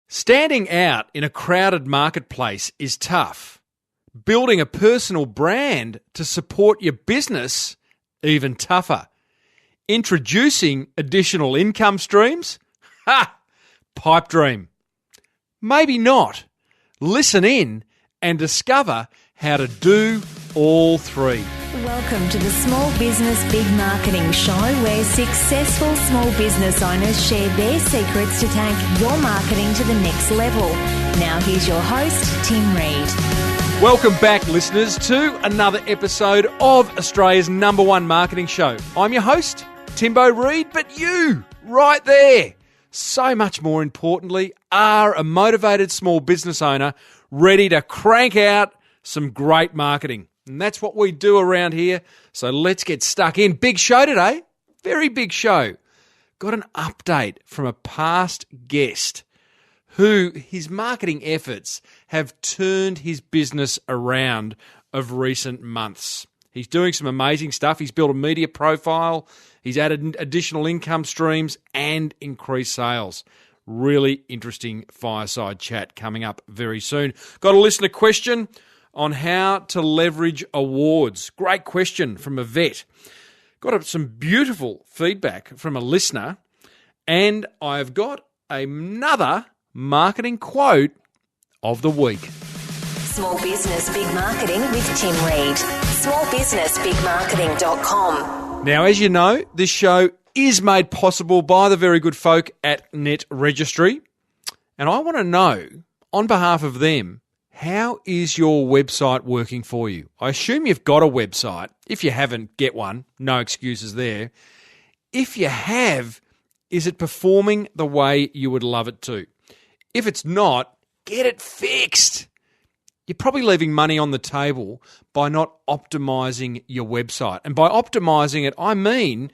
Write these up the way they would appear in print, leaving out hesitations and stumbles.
Standing out in a crowded marketplace is tough. Building a personal brand to support your business, even tougher. Introducing additional income streams? Ha! Pipe dream. Maybe not. Listen in and discover how to do all three. Welcome to the Small Business Big Marketing Show, where successful small business owners share their secrets to take your marketing to the next level. Now here's your host, Tim Reid. Welcome back, listeners, to another episode of Australia's #1 marketing show. I'm your host, Timbo Reid, but you, right there, so much more importantly, are a motivated small business owner ready to crank out some great marketing. And that's what we do around here. So let's get stuck in. Big show today. Very big show. Got an update from a past guest who his marketing efforts have turned his business around of recent months. He's doing some amazing stuff. He's built a media profile. He's added additional income streams and increased sales. Really interesting fireside chat coming up very soon. Got a listener question on how to leverage awards. Great question from a vet. Got some beautiful feedback from a listener. And I've got another marketing quote of the week. Small Business Big Marketing with Tim Reid. smallbusinessbigmarketing.com. Now, as you know, this show is made possible by the very good folk at Net Registry. And I want to know, on behalf of them, how is your website working for you? I assume you've got a website. If you haven't, get one. No excuses there. If you have, is it performing the way you would love it to? If it's not, get it fixed. You're probably leaving money on the table by not optimizing your website. And by optimizing it, I mean,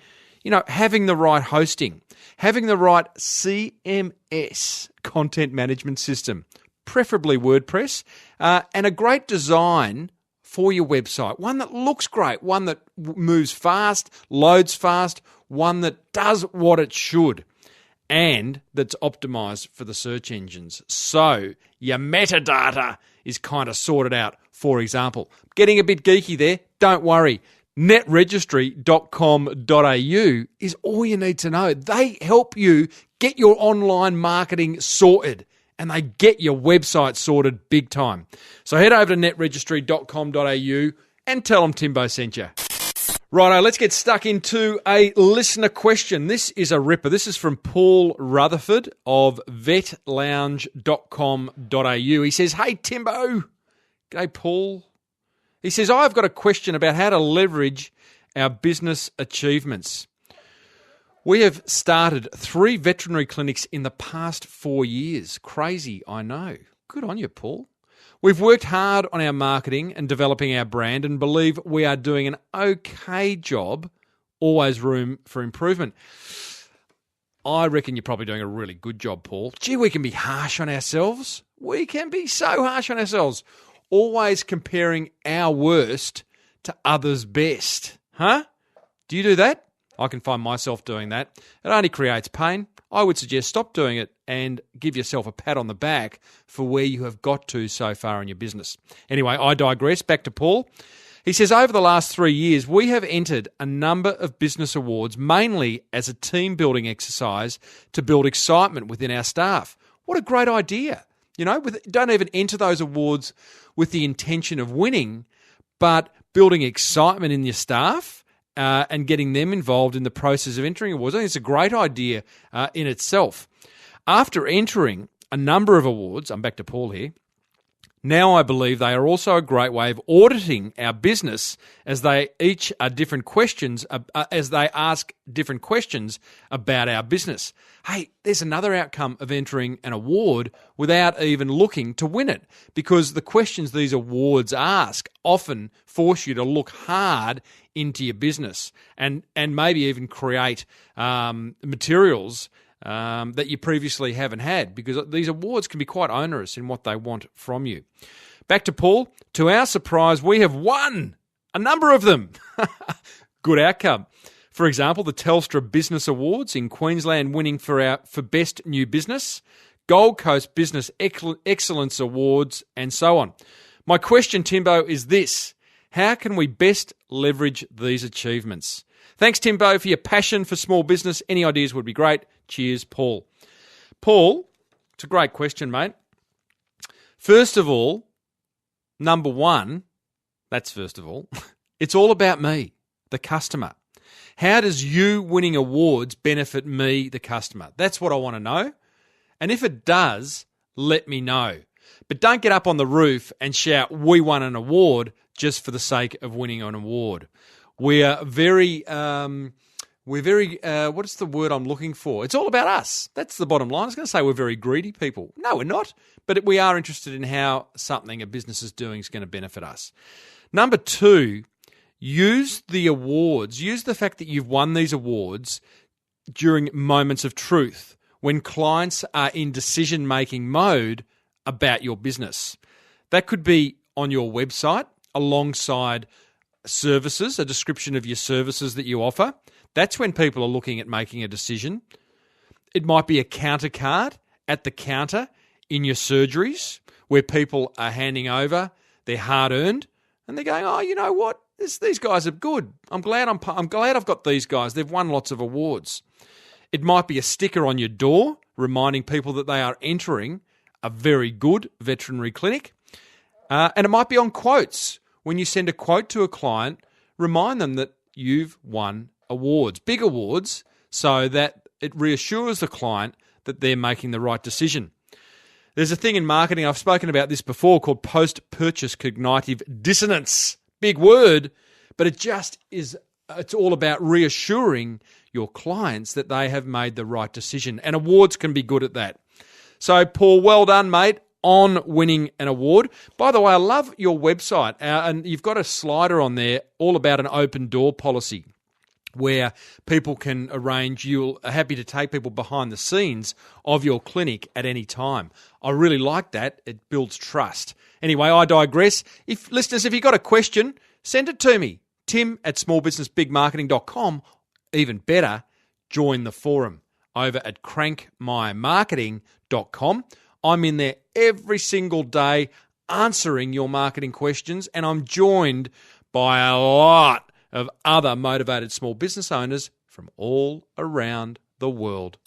having the right hosting, having the right CMS, content management system, preferably WordPress, and a great design for your website. One that looks great, one that moves fast, loads fast, one that does what it should, and that's optimized for the search engines. So your metadata is kind of sorted out, for example. Getting a bit geeky there, don't worry. netregistry.com.au is all you need to know. They help you get your online marketing sorted, and they get your website sorted big time. So head over to netregistry.com.au and tell them Timbo sent you. Righto, let's get stuck into a listener question. This is a ripper. This is from Paul Rutherford of vetlounge.com.au. He says, "Hey, Timbo." G'day, Paul. He says, "I've got a question about how to leverage our business achievements. We have started 3 veterinary clinics in the past 4 years. Crazy, I know. Good on you, Paul. We've worked hard on our marketing and developing our brand and believe we are doing an okay job. Always room for improvement." I reckon you're probably doing a really good job, Paul. Gee, we can be harsh on ourselves. We can be so harsh on ourselves. Always comparing our worst to others' best. Huh? Do you do that? I can find myself doing that. It only creates pain. I would suggest stop doing it and give yourself a pat on the back for where you have got to so far in your business. Anyway, I digress. Back to Paul. He says, over the last 3 years, we have entered a number of business awards, mainly as a team-building exercise to build excitement within our staff. What a great idea. Don't even enter those awards with the intention of winning, but building excitement in your staff and getting them involved in the process of entering awards. I think it's a great idea in itself. After entering a number of awards, I'm back to Paul here, now I believe they are also a great way of auditing our business as they each are different questions, as they ask different questions about our business. Hey, there's another outcome of entering an award without even looking to win it, because the questions these awards ask often force you to look hard into your business and maybe even create materials that you previously haven't had, because these awards can be quite onerous in what they want from you. Back to Paul. To our surprise, we have won a number of them. Good outcome. For example, the Telstra Business Awards in Queensland winning for Best New Business, Gold Coast Business Excellence Awards, and so on. My question, Timbo, is this: how can we best leverage these achievements? Thanks, Timbo, for your passion for small business. Any ideas would be great. Cheers, Paul. Paul, it's a great question, mate. First of all, number one, it's all about me, the customer. How does you winning awards benefit me, the customer? That's what I want to know. And if it does, let me know. But don't get up on the roof and shout, we won an award just for the sake of winning an award. We're very, what's the word I'm looking for? It's all about us. That's the bottom line. I was going to say we're very greedy people. No, we're not. But we are interested in how something a business is doing is going to benefit us. Number two, use the awards. Use the fact that you've won these awards during moments of truth when clients are in decision-making mode about your business. That could be on your website alongside services, a description of your services that you offer. That's when people are looking at making a decision. It might be a counter card at the counter in your surgeries where people are handing over their hard-earned and they're going, oh, you know what? These guys are good. I'm glad I've got these guys. They've won lots of awards. It might be a sticker on your door reminding people that they are entering a very good veterinary clinic. And it might be on quotes. When you send a quote to a client, remind them that you've won awards, big awards, so that it reassures the client that they're making the right decision. There's a thing in marketing, I've spoken about this before, called post-purchase cognitive dissonance. Big word, but it's all about reassuring your clients that they have made the right decision. And awards can be good at that. So, Paul, well done, mate, on winning an award. By the way, I love your website, and you've got a slider on there all about an open door policy where people can arrange, you're happy to take people behind the scenes of your clinic at any time. I really like that. It builds trust. Anyway, I digress. Listeners, if you've got a question, send it to me, tim@smallbusinessbigmarketing.com. Even better, join the forum over at crankmymarketing.com. I'm in there every single day answering your marketing questions, and I'm joined by a lot of other motivated small business owners from all around the world.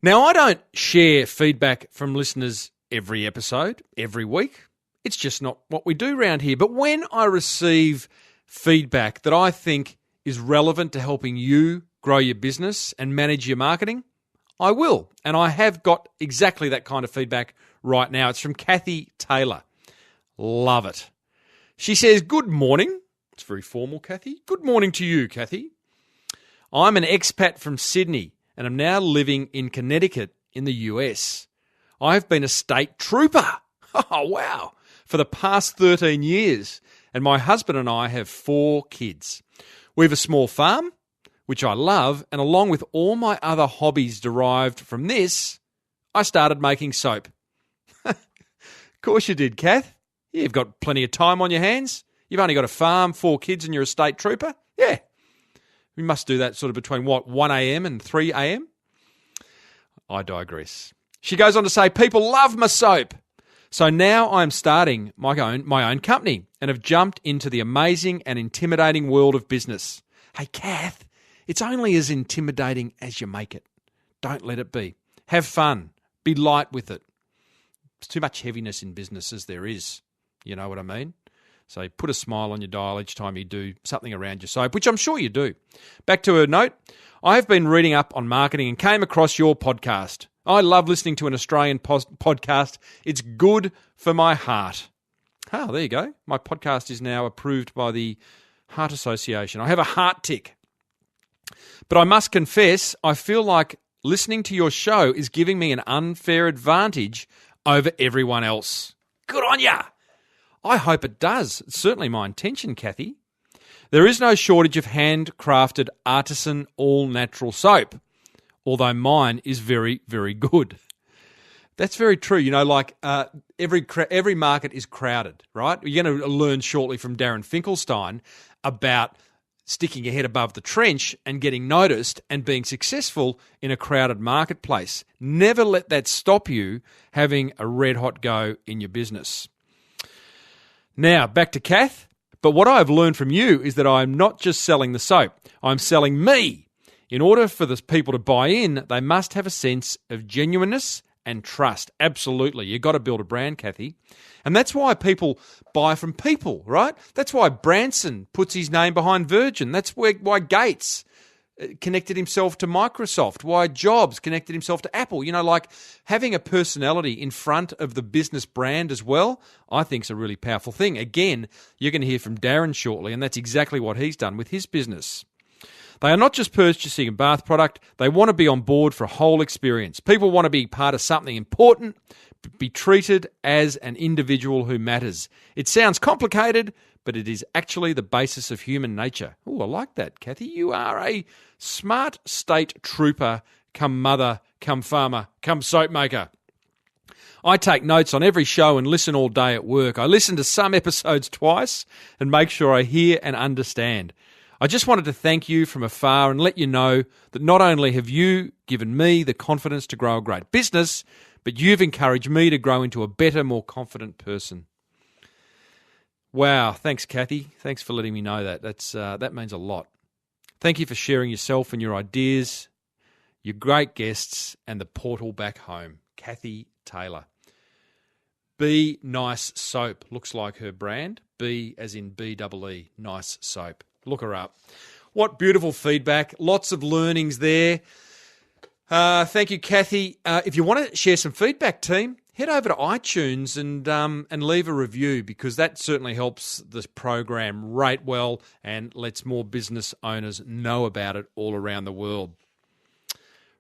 Now, I don't share feedback from listeners every episode, every week. It's just not what we do around here. But when I receive feedback that I think is relevant to helping you grow your business and manage your marketing, I will. And I have got exactly that kind of feedback right now. It's from Kathy Taylor. Love it. She says, good morning. It's very formal, Kathy. Good morning to you, Kathy. I'm an expat from Sydney and I'm now living in Connecticut in the US. I've been a state trooper. Oh, wow. For the past 13 years. And my husband and I have 4 kids. We have a small farm, which I love, and along with all my other hobbies derived from this, I started making soap. Of course you did, Kath. You've got plenty of time on your hands. You've only got a farm, 4 kids, and you're a state trooper? Yeah. We must do that sort of between, 1 a.m. and 3 a.m.? I digress. She goes on to say, people love my soap. So now I'm starting my own company and have jumped into the amazing and intimidating world of business. Hey, Kath, it's only as intimidating as you make it. Don't let it be. Have fun. Be light with it. There's too much heaviness in business as there is. You know what I mean? So put a smile on your dial each time you do something around your soap, which I'm sure you do. Back to her note. I have been reading up on marketing and came across your podcast. I love listening to an Australian podcast. It's good for my heart. Oh, there you go. My podcast is now approved by the Heart Association. I have a heart tick. But I must confess, I feel like listening to your show is giving me an unfair advantage over everyone else. Good on ya! I hope it does. It's certainly my intention, Kathy. There is no shortage of handcrafted artisan all-natural soap, although mine is very, very good. That's very true. You know, like every market is crowded, right? You're going to learn shortly from Darren Finkelstein about sticking your head above the trench and getting noticed and being successful in a crowded marketplace. Never let that stop you having a red-hot go in your business. Now, back to Kath. But what I've learned from you is that I'm not just selling the soap. I'm selling me. In order for the people to buy in, they must have a sense of genuineness and trust. Absolutely. You've got to build a brand, Kathy. And that's why people buy from people, right? That's why Branson puts his name behind Virgin. That's why Gates connected himself to Microsoft, why Jobs connected himself to Apple. You know, like having a personality in front of the business brand as well, I think is a really powerful thing. Again, you're going to hear from Darren shortly, and that's exactly what he's done with his business. They are not just purchasing a bath product, they want to be on board for a whole experience. People want to be part of something important, be treated as an individual who matters. It sounds complicated, but it is actually the basis of human nature. Oh, I like that, Kathy. You are a smart state trooper, come mother, come farmer, come soap maker. I take notes on every show and listen all day at work. I listen to some episodes twice and make sure I hear and understand. I just wanted to thank you from afar and let you know that not only have you given me the confidence to grow a great business, but you've encouraged me to grow into a better, more confident person. Wow, thanks, Kathy. Thanks for letting me know that. That means a lot. Thank you for sharing yourself and your ideas, your great guests, and the portal back home. Kathy Taylor. Be Nice Soap looks like her brand. B as in B-double-E, Nice Soap. Look her up. What beautiful feedback. Lots of learnings there. Thank you, Kathy. If you want to share some feedback, team, head over to iTunes and leave a review, because that certainly helps the program rate well and lets more business owners know about it all around the world.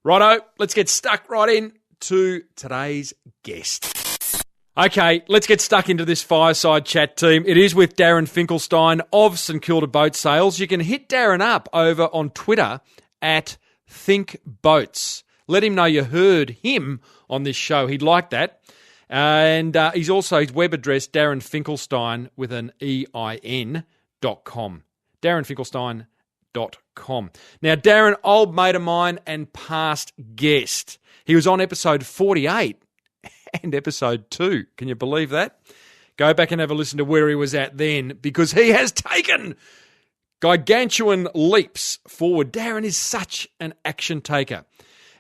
Righto, let's get stuck right in to today's guest. Okay, let's get stuck into this fireside chat, team. It is with Darren Finkelstein of St.Kilda Boat Sales. You can hit Darren up over on Twitter at ThinkBoats. Let him know you heard him on this show. He'd like that. And he's also, his web address, Darren Finkelstein with an EIN.com. DarrenFinkelstein.com. Now, Darren, old mate of mine and past guest. He was on episode 48. And episode 2. Can you believe that? Go back and have a listen to where he was at then, because he has taken gargantuan leaps forward. Darren is such an action taker.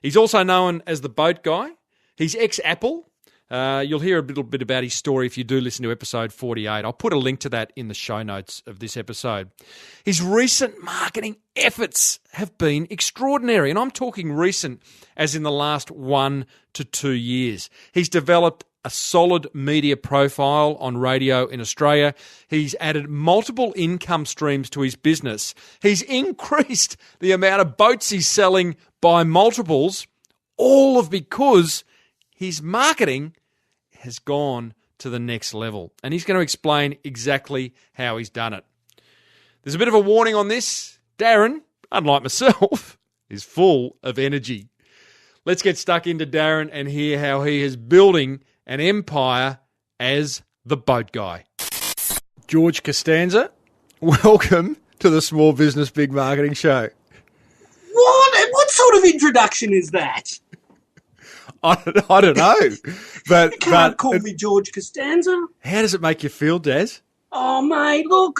He's also known as the boat guy. He's ex-Apple. You'll hear a little bit about his story if you do listen to episode 48. I'll put a link to that in the show notes of this episode. His recent marketing efforts have been extraordinary, and I'm talking recent as in the last 1 to 2 years. He's developed a solid media profile on radio in Australia. He's added multiple income streams to his business. He's increased the amount of boats he's selling by multiples, all of because his marketing has gone to the next level. And he's going to explain exactly how he's done it. There's a bit of a warning on this. Darren, unlike myself, is full of energy. Let's get stuck into Darren and hear how he is building an empire as the boat guy. George Costanza, welcome to the Small Business Big Marketing Show. What sort of introduction is that? I don't know. But You can't call me George Costanza. How does it make you feel, Daz? Oh, mate, look,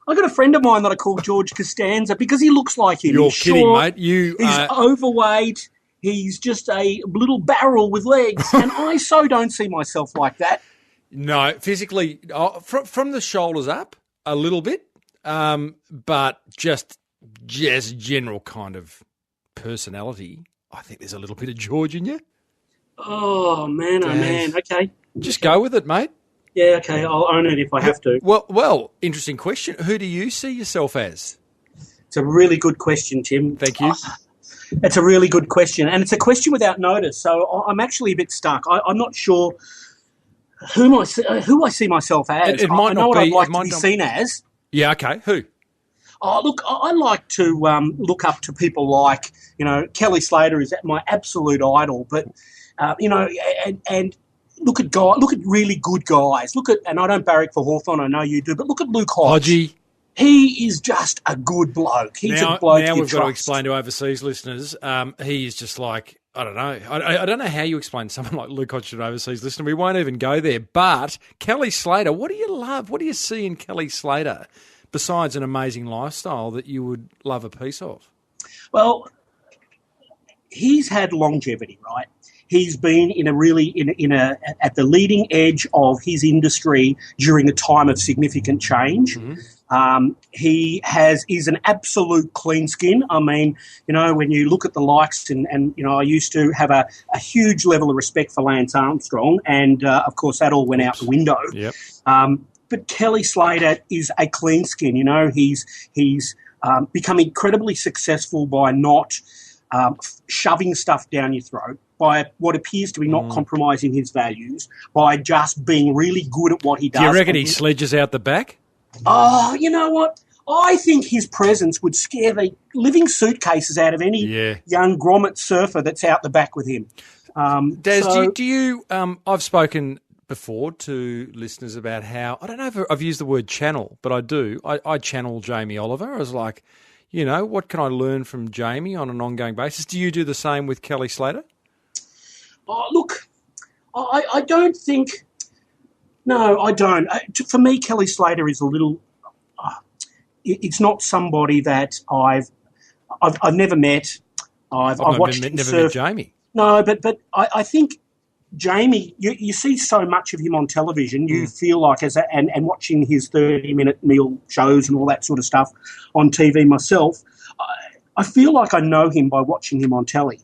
I got a friend of mine that I call George Costanza because he looks like him. You're he's kidding, short, mate. He's overweight. He's just a little barrel with legs, and I so don't see myself like that. No, physically, from the shoulders up a little bit, but just general kind of personality. I think there's a little bit of George in you. Oh, man, oh, man. Okay. Just go with it, mate. Yeah, okay, I'll own it if I have to. Well, interesting question. Who do you see yourself as? It's a really good question, Tim. Thank you. It's a really good question, and it's a question without notice, so I'm actually a bit stuck. I'm not sure who I see myself as. It might I know not what be, I'd like to be seen as. Yeah, okay. Who? Oh, look, I like to look up to people like, Kelly Slater is my absolute idol, but, and look at really good guys. And I don't barrack for Hawthorn, I know you do, but look at Luke Hodge. Hodgie. He is just a good bloke. He's a bloke now you we've got to trust. explain to overseas listeners, he is just like, I don't know. I don't know how you explain to someone like Luke Hodgson, overseas listener. We won't even go there. But Kelly Slater, what do you love? What do you see in Kelly Slater besides an amazing lifestyle that you would love a piece of? Well, he's had longevity, right? He's been at the leading edge of his industry during a time of significant change. Mm-hmm. He is an absolute clean skin. I mean, when you look at the likes and I used to have a huge level of respect for Lance Armstrong, and of course that all went out the window. Yep. But Kelly Slater is a clean skin. He's become incredibly successful by not shoving stuff down your throat, by what appears to be not compromising his values, by just being really good at what he does. Do you reckon he sledges out the back? Oh, you know what? I think his presence would scare the living suitcases out of any young grommet surfer that's out the back with him. Daz, do you I've spoken before to listeners about how, I don't know if I've used the word channel, but I do. I channel Jamie Oliver. I was like, what can I learn from Jamie on an ongoing basis? Do you do the same with Kelly Slater? Oh, look, I don't think... No, I don't. For me, Kelly Slater is a little... it's not somebody that I've never met. I've watched him never surf. met Jamie. No, but I think Jamie, you see so much of him on television. You feel like and watching his 30-minute meal shows and all that sort of stuff on TV myself, I feel like I know him by watching him on telly.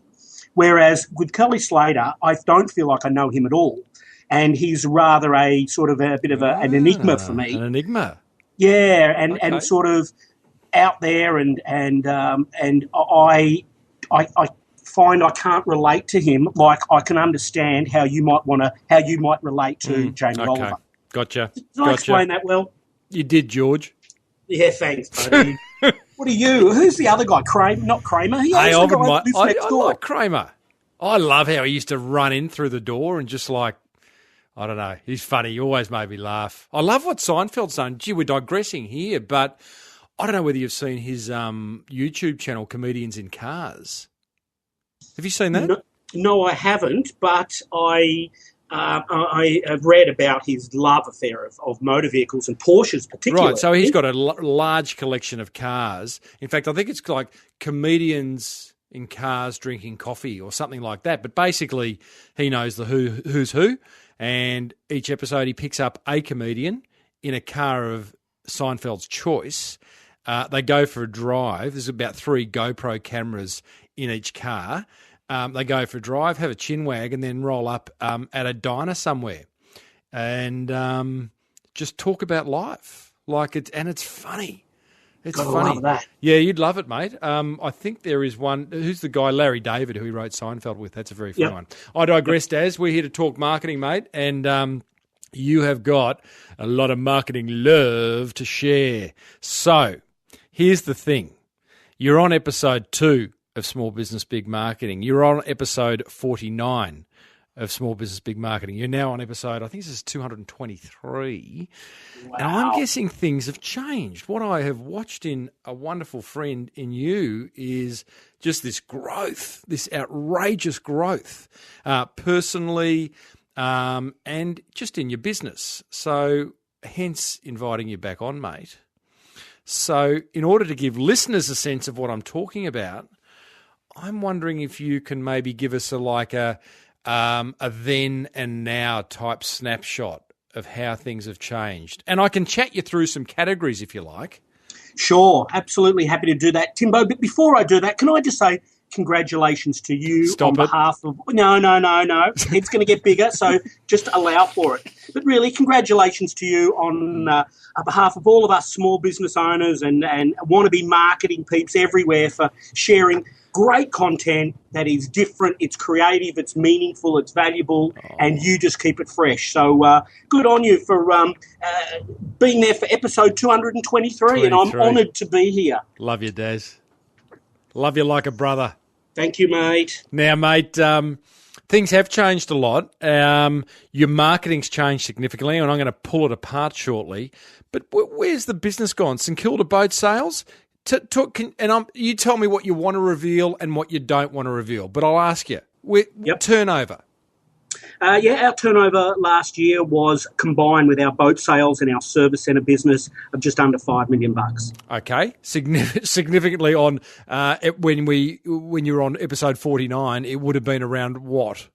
Whereas with Kelly Slater, I don't feel like I know him at all. And he's rather a sort of a bit of an enigma for me. An enigma. Yeah, and sort of out there, and I find I can't relate to him like I can understand how you might relate to Jamie Oliver. Gotcha. Did I explain that well? You did, George. Yeah, thanks, buddy. What are you? Who's the other guy? Not Kramer. I next door. like Kramer. I love how he used to run in through the door and just like, I don't know. He's funny. He always made me laugh. I love what Seinfeld's done. Gee, we're digressing here, but I don't know whether you've seen his YouTube channel, Comedians in Cars. Have you seen that? No, I haven't, but I have read about his love affair of motor vehicles and Porsches particularly. Right, so he's got a large collection of cars. In fact, I think it's like Comedians in Cars drinking coffee or something like that. But basically, he knows the who's who. And each episode he picks up a comedian in a car of Seinfeld's choice. They go for a drive. There's about 3 GoPro cameras in each car. They go for a drive, have a chinwag, and then roll up at a diner somewhere. And just talk about life. It's funny. It's funny. Love that. Yeah, you'd love it, mate. I think there is one. Who's the guy? Larry David, who he wrote Seinfeld with. That's a very funny one. I digress, Daz. We're here to talk marketing, mate, and you have got a lot of marketing love to share. So here's the thing. You're on episode 2 of Small Business Big Marketing. You're on episode 49 of Small Business Big Marketing. You're now on episode, I think this is 223. Wow. And I'm guessing things have changed. What I have watched in a wonderful friend in you is just this growth, this outrageous growth, personally and just in your business. So hence inviting you back on, mate. So in order to give listeners a sense of what I'm talking about, I'm wondering if you can maybe give us a then and now type snapshot of how things have changed. And I can chat you through some categories if you like. Sure, absolutely happy to do that, Timbo. But before I do that, can I just say congratulations to you on behalf of... No. It's going to get bigger, so just allow for it. But really, congratulations to you on behalf of all of us small business owners and wannabe marketing peeps everywhere for sharing great content that is different, it's creative, it's meaningful, it's valuable, and you just keep it fresh. So good on you for being there for episode 223, and I'm honoured to be here. Love you, Daz. Love you like a brother. Thank you, mate. Now, mate, Things have changed a lot. Your marketing's changed significantly, and I'm going to pull it apart shortly. But where's the business gone? St Kilda Boat Sales? You tell me what you want to reveal and what you don't want to reveal. But I'll ask you, turnover. Our turnover last year was combined with our boat sales and our service centre business of just under $5 million. Okay, significantly on when you were on episode 49, it would have been around what?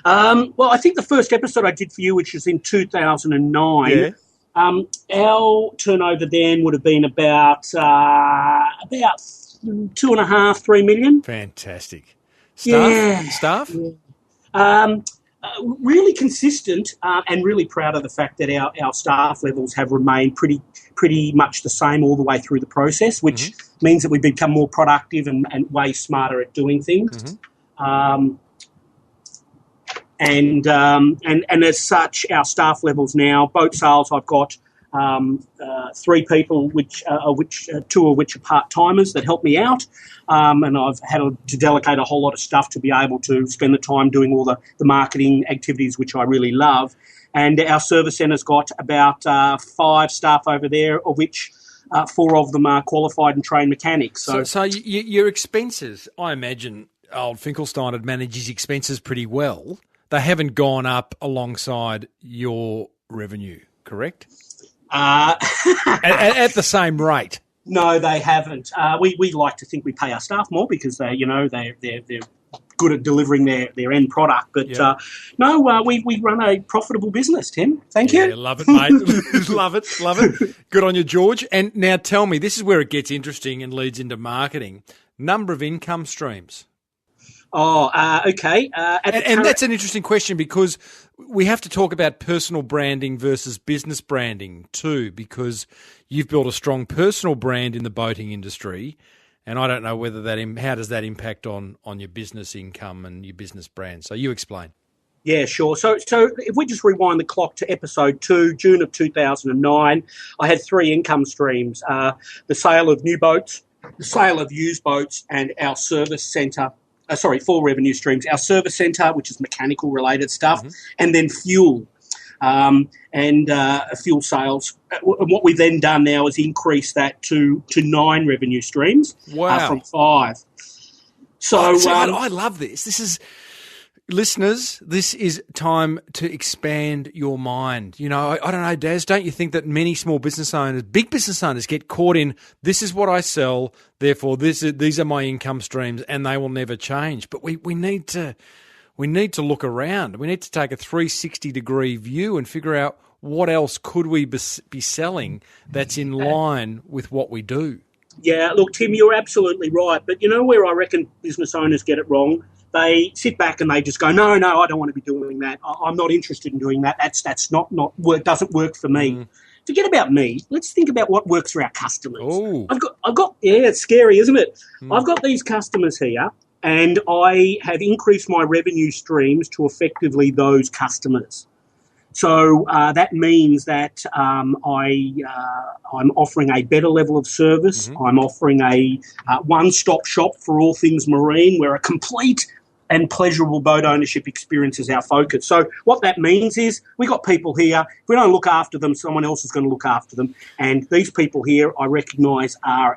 Well, I think the first episode I did for you, which was in 2009, our turnover then would have been about 2.5-3 million. Fantastic. Staff? Yeah. Really consistent and really proud of the fact that our staff levels have remained pretty much the same all the way through the process, which means that we've become more productive and way smarter at doing things. And as such, our staff levels now, boat sales, I've got 3 people, two of which are part-timers that help me out, and I've had to delegate a whole lot of stuff to be able to spend the time doing all the marketing activities, which I really love. And our service centre's got about 5 staff over there, of which 4 of them are qualified and trained mechanics. So your expenses, I imagine old Finkelstein had managed his expenses pretty well. They haven't gone up alongside your revenue, correct? At the same rate. No, they haven't. We like to think we pay our staff more because they're good at delivering their end product. But we run a profitable business, Tim. Thank you. Love it, mate. Love it. Good on you, George. And now tell me, this is where it gets interesting and leads into marketing. Number of income streams. Okay. And that's an interesting question because we have to talk about personal branding versus business branding too, because you've built a strong personal brand in the boating industry, and I don't know whether how does that impact on your business income and your business brand. So you explain. Yeah, sure. So if we just rewind the clock to episode 2, June of 2009, I had 3 income streams: the sale of new boats, the sale of used boats, and our service centre. 4 revenue streams. Our service centre, which is mechanical related stuff, and then fuel and fuel sales. And what we've then done now is increase that to 9 revenue streams from 5. So I love this. This is, listeners, this is time to expand your mind. You know, I don't know, Daz, don't you think that many small business owners, big business owners, get caught in, this is what I sell, therefore these are my income streams, and they will never change. But we need to look around. We need to take a 360-degree view and figure out what else could we be selling that's in line with what we do. Yeah, look, Tim, you're absolutely right. But you know where I reckon business owners get it wrong? They sit back and they just go, no, I don't want to be doing that. I'm not interested in doing that. That's not work. Doesn't work for me. Forget about me. Let's think about what works for our customers. Ooh. I've got. Yeah, it's scary, isn't it? I've got these customers here, and I have increased my revenue streams to effectively those customers. So that means that I'm offering a better level of service. I'm offering a one-stop shop for all things marine, where a complete and pleasurable boat ownership experience is our focus. So what that means is we've got people here. If we don't look after them, someone else is going to look after them. And these people here, I recognise, are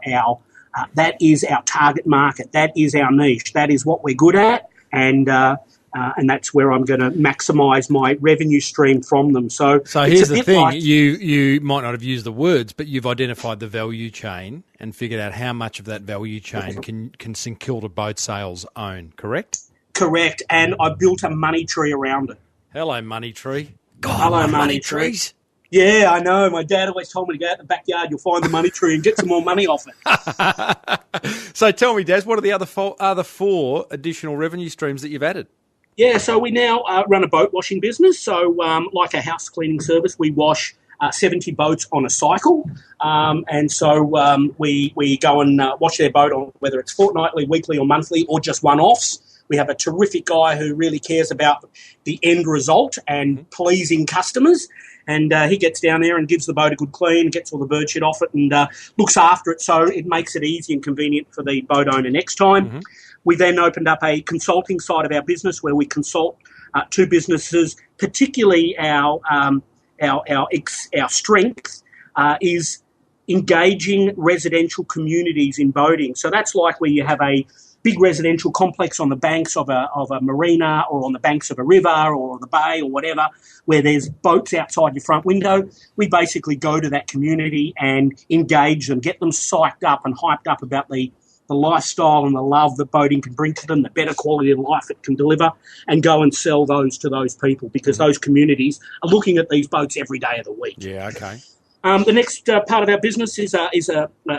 that is our target market. That is our niche. That is what we're good at. And that's where I'm going to maximise my revenue stream from them. So here's the thing: you might not have used the words, but you've identified the value chain and figured out how much of that value chain can St Kilda Boat Sales own. Correct? Correct. And I built a money tree around it. Hello, money tree. God, hello, money trees. Yeah, I know. My dad always told me to go out in the backyard. You'll find the money tree and get some more money off it. So tell me, Daz, what are the other 4 additional revenue streams that you've added? Yeah, so we now run a boat washing business. So like a house cleaning service, we wash 70 boats on a cycle. And so we go and wash their boat on whether it's fortnightly, weekly or monthly or just one-offs. We have a terrific guy who really cares about the end result and pleasing customers. And he gets down there and gives the boat a good clean, gets all the bird shit off it and looks after it so it makes it easy and convenient for the boat owner next time. We then opened up a consulting side of our business where we consult to businesses, particularly our strength is engaging residential communities in boating. So that's like where you have a big residential complex on the banks of a marina or on the banks of a river or the bay or whatever, where there's boats outside your front window. We basically go to that community and engage them, get them psyched up and hyped up about the lifestyle and the love that boating can bring to them, the better quality of life it can deliver, and go and sell those to those people, because those communities are looking at these boats every day of the week. Yeah, okay. The next part of our business is a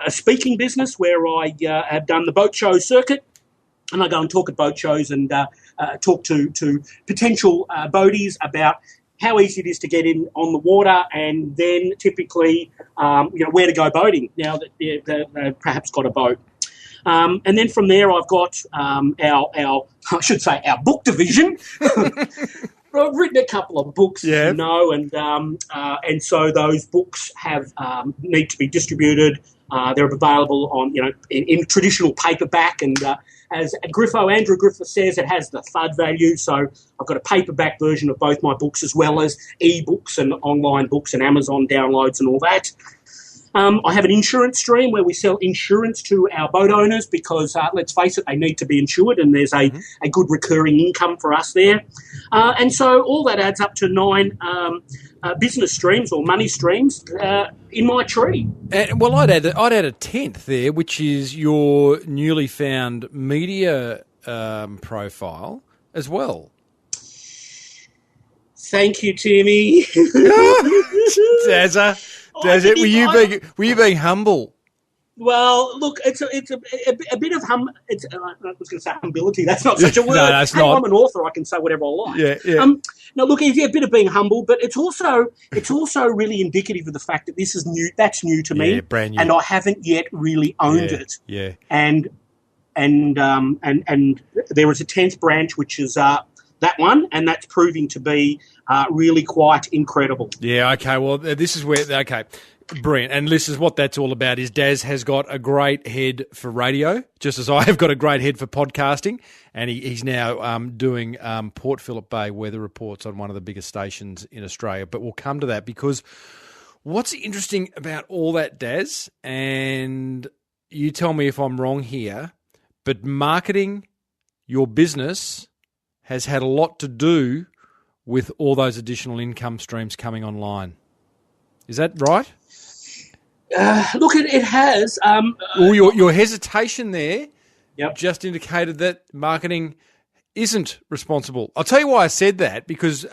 speaking business where I have done the boat show circuit, and I go and talk at boat shows and talk to potential boaties about how easy it is to get in on the water, and then typically where to go boating now that they've perhaps got a boat. And then from there, I've got our book division. I've written a couple of books, and so those books have need to be distributed. They're available on, in traditional paperback, and as Andrew Griffith says, it has the FUD value. So I've got a paperback version of both my books, as well as e-books and online books and Amazon downloads and all that. I have an insurance stream where we sell insurance to our boat owners because, let's face it, they need to be insured, and there's a good recurring income for us there. And so all that adds up to 9 business streams or money streams in my tree. Well, I'd add a 10th there, which is your newly found media profile as well. Thank you, Timmy. Dazza. Were you being humble? Well, look, it's a bit of I was going to say humility. That's not such a word. No, that's not. I'm an author. I can say whatever I like. Yeah. No, look, it's a bit of being humble, but it's also really indicative of the fact that this is new. That's new to me, brand new, and I haven't yet really owned it. Yeah. And there is a 10th branch, which is that one, and that's proving to be really quite incredible. Yeah, okay. Well, this is where... Okay, brilliant. And this is what that's all about, is Daz has got a great head for radio, just as I have got a great head for podcasting, and he's now doing Port Phillip Bay weather reports on one of the biggest stations in Australia. But we'll come to that, because what's interesting about all that, Daz, and you tell me if I'm wrong here, but marketing your business has had a lot to do with all those additional income streams coming online. Is that right? Look, it has. Your hesitation there Yep. just indicated that marketing isn't responsible. I'll tell you why I said that, because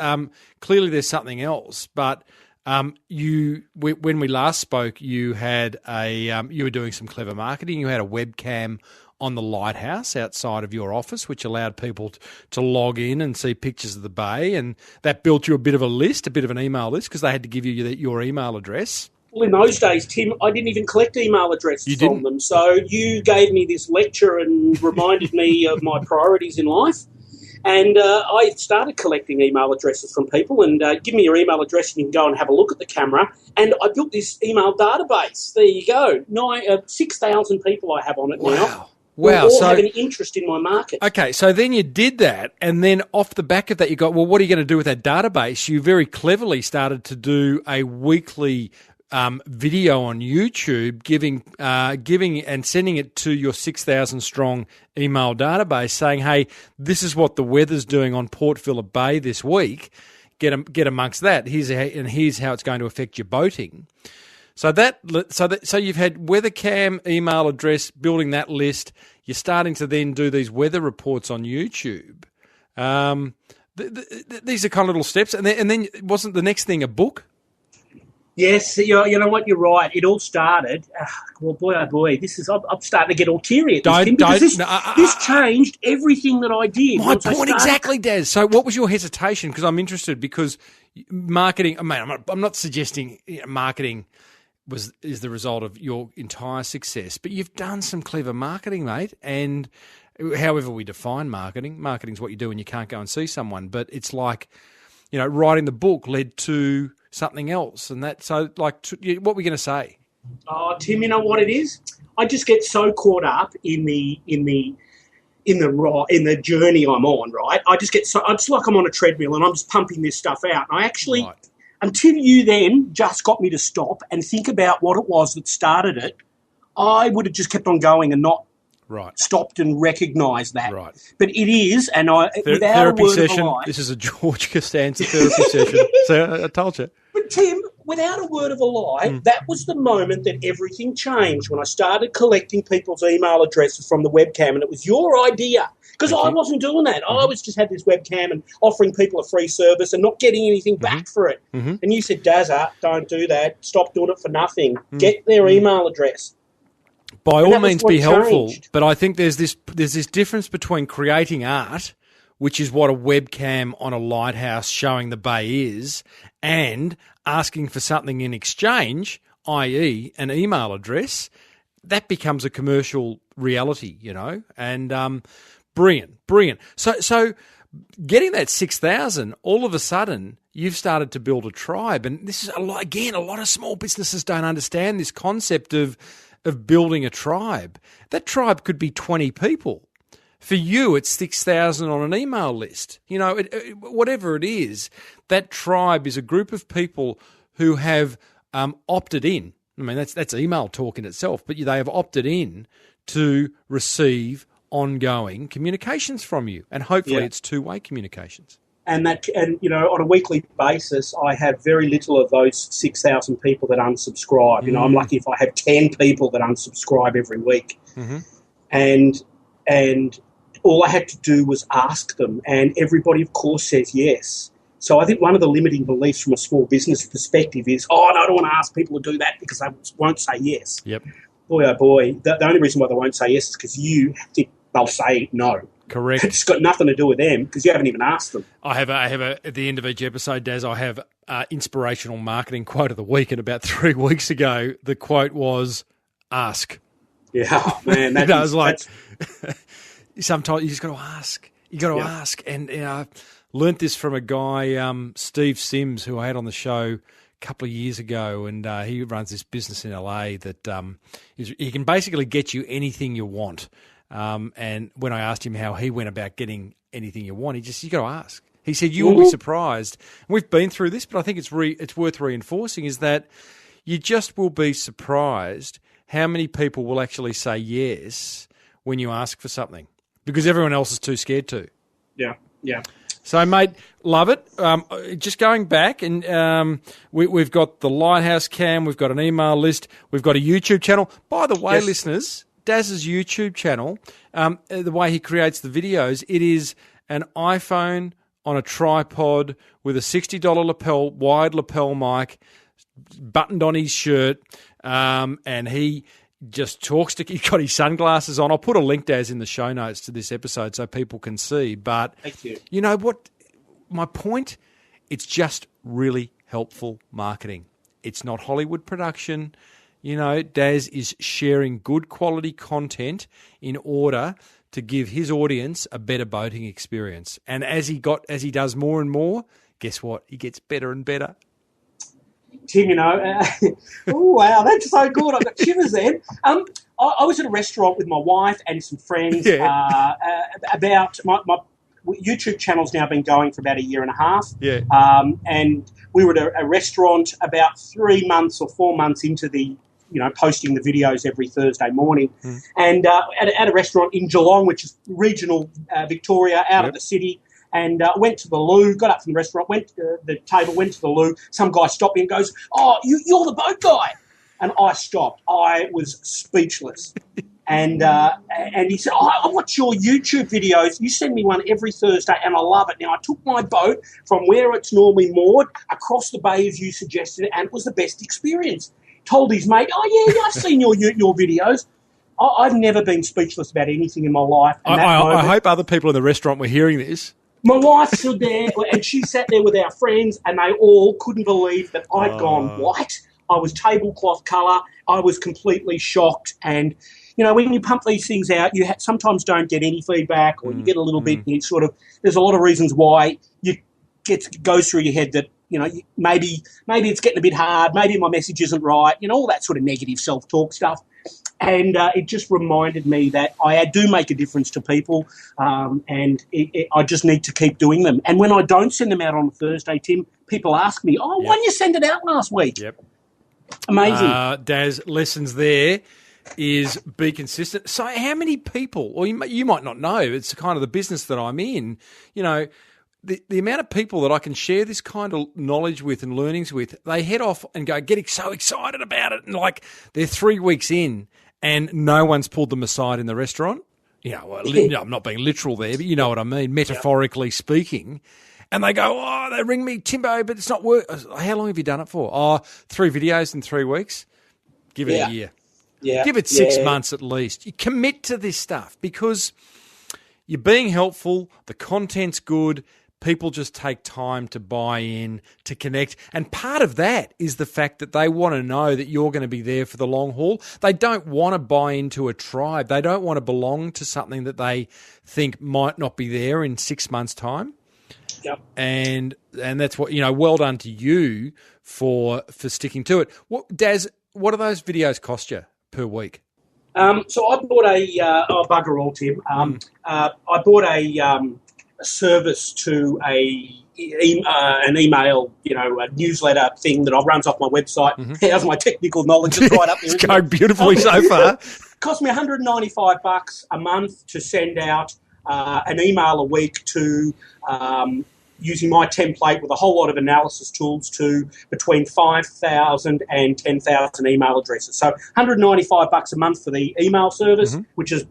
clearly there's something else. But when we last spoke, you had you were doing some clever marketing. You had a webcam on the Lighthouse outside of your office, which allowed people to log in and see pictures of the bay, and that built you a bit of a list, a bit of an email list, because they had to give you your email address. Well, in those days, Tim, I didn't even collect email addresses from them. So you gave me this lecture and reminded me of my priorities in life. And I started collecting email addresses from people, and give me your email address and you can go and have a look at the camera. And I built this email database. There you go. 6,000 people I have on it now. Wow. All have an interest in my market. Okay, so then you did that, and then off the back of that, you got, well, what are you going to do with that database? You very cleverly started to do a weekly video on YouTube, giving and sending it to your 6,000 strong email database, saying, "Hey, this is what the weather's doing on Port Phillip Bay this week. Get amongst that. Here's how it's going to affect your boating." So you've had WeatherCam email address, building that list. You're starting to then do these weather reports on YouTube. These are kind of little steps, and then wasn't the next thing a book? Yes, you know what, you're right. It all started. Well, boy, oh boy, I'm starting to get all teary at this, Tim, because this changed everything that I did. My point exactly, Daz. So, what was your hesitation? Because I'm interested. Because marketing. I mean, I'm not suggesting marketing is the result of your entire success, but you've done some clever marketing, mate. And however we define marketing's what you do when you can't go and see someone. But it's like, writing the book led to something else, and that. So, what were we going to say? Oh, Tim, you know what it is? I just get so caught up in the in the journey I'm on, right? I just get it's like I'm on a treadmill and I'm just pumping this stuff out. And I actually, until you then just got me to stop and think about what it was that started it, I would have just kept on going and not stopped and recognised that. Right. But it is, and without therapy a word session. of a lie, This is a George Costanza therapy session. So I told you. But Tim, without a word of a lie, that was the moment that everything changed when I started collecting people's email addresses from the webcam, and it was your idea. Because I wasn't doing that. I was just had this webcam and offering people a free service and not getting anything back for it. And you said, Dazza, don't do that. Stop doing it for nothing. Get their email address. By all means, be helpful. But I think there's this difference between creating art, which is what a webcam on a lighthouse showing the bay is, and asking for something in exchange, i.e. an email address. That becomes a commercial reality, you know, and brilliant. So getting that 6,000, all of a sudden you've started to build a tribe, and this is a lot of small businesses don't understand this concept of building a tribe. That tribe could be 20 people. For you, it's 6,000 on an email list. You know, whatever it is, that tribe is a group of people who have opted in. I mean, that's email talk in itself, but they have opted in to receive ongoing communications from you, and hopefully it's two-way communications. And you know, on a weekly basis, I have very little of those 6,000 people that unsubscribe. You know, I'm lucky if I have 10 people that unsubscribe every week. And all I had to do was ask them, and everybody, of course, says yes. So I think one of the limiting beliefs from a small business perspective is, no, I don't want to ask people to do that because they won't say yes. Yep. Boy, oh boy, the only reason why they won't say yes is because you think they'll say no. Correct. It's got nothing to do with them because you haven't even asked them. I have at the end of each episode, Daz, I have inspirational marketing quote of the week, and about 3 weeks ago, the quote was, ask. Yeah, oh, man. Sometimes you just got to ask. You got to ask. And I learnt this from a guy, Steve Sims, who I had on the show a couple of years ago, and he runs this business in LA that he can basically get you anything you want. And when I asked him how he went about getting anything you want, you got to ask. He said, you will be surprised. And we've been through this, but I think it's worth reinforcing, is that you just will be surprised how many people will actually say yes when you ask for something, because everyone else is too scared to. Yeah. So, mate, love it. Just going back, and we've got the Lighthouse Cam, we've got an email list, we've got a YouTube channel. By the way, listeners, Daz's YouTube channel, the way he creates the videos, it is an iPhone on a tripod with a $60 wide lapel mic buttoned on his shirt, and he just talks to. He's got his sunglasses on. I'll put a link, Daz, in the show notes to this episode so people can see. But thank you. You know what? My point, it's just really helpful marketing. It's not Hollywood production. You know, Daz is sharing good quality content in order to give his audience a better boating experience. And as he does more and more, guess what? He gets better and better. Tim, you know, oh wow, that's so good. I've got shivers then. I was at a restaurant with my wife and some friends about my YouTube channel's now been going for about a year and a half. Yeah. And we were at a restaurant about 3 months or 4 months into the, you know, posting the videos every Thursday morning. And at a restaurant in Geelong, which is regional Victoria, out of the city. And went to the loo, got up from the restaurant, went to the table, went to the loo. Some guy stopped me and goes, "Oh, you're the boat guy." And I stopped. I was speechless. And he said, "I watch your YouTube videos. You send me one every Thursday, and I love it." Now, I took my boat from where it's normally moored across the bay, as you suggested, and it was the best experience. Told his mate, "Oh, yeah, I've seen your videos." I've never been speechless about anything in my life. I hope other people in the restaurant were hearing this. My wife stood there, and she sat there with our friends, and they all couldn't believe that I'd gone white. I was tablecloth colour. I was completely shocked. And, you know, when you pump these things out, you sometimes don't get any feedback, or you get a little bit, and it's sort of, there's a lot of reasons why goes through your head that, you know, maybe it's getting a bit hard, maybe my message isn't right, you know, all that sort of negative self-talk stuff. And it just reminded me that I do make a difference to people, and I just need to keep doing them. And when I don't send them out on a Thursday, Tim, people ask me, why didn't you send it out last week? Yep. Amazing. Daz, lessons there is be consistent. So how many people, or you might not know, it's kind of the business that I'm in, the amount of people that I can share this kind of knowledge with and learnings with, they head off and go getting so excited about it. And like they're 3 weeks in and no one's pulled them aside in the restaurant. I'm not being literal there, but you know what I mean, metaphorically speaking. And they go, they ring me, Timbo, but it's not work. How long have you done it for? 3 videos in 3 weeks. Give it a year. Yeah. Give it 6 months at least. You commit to this stuff because you're being helpful, the content's good, people just take time to buy in, to connect. And part of that is the fact that they want to know that you're going to be there for the long haul. They don't want to buy into a tribe. They don't want to belong to something that they think might not be there in 6 months' time. Yep. And that's what, well done to you for sticking to it. Daz, what do those videos cost you per week? So I bought bugger all, Tim. I bought a service to an email, a newsletter thing that runs off my website. Mm-hmm. How's my technical knowledge? It's right up there. It's going beautifully so far. Cost me $195 a month to send out an email a week to using my template with a whole lot of analysis tools to between 5,000 and 10,000 email addresses. So $195 a month for the email service, which is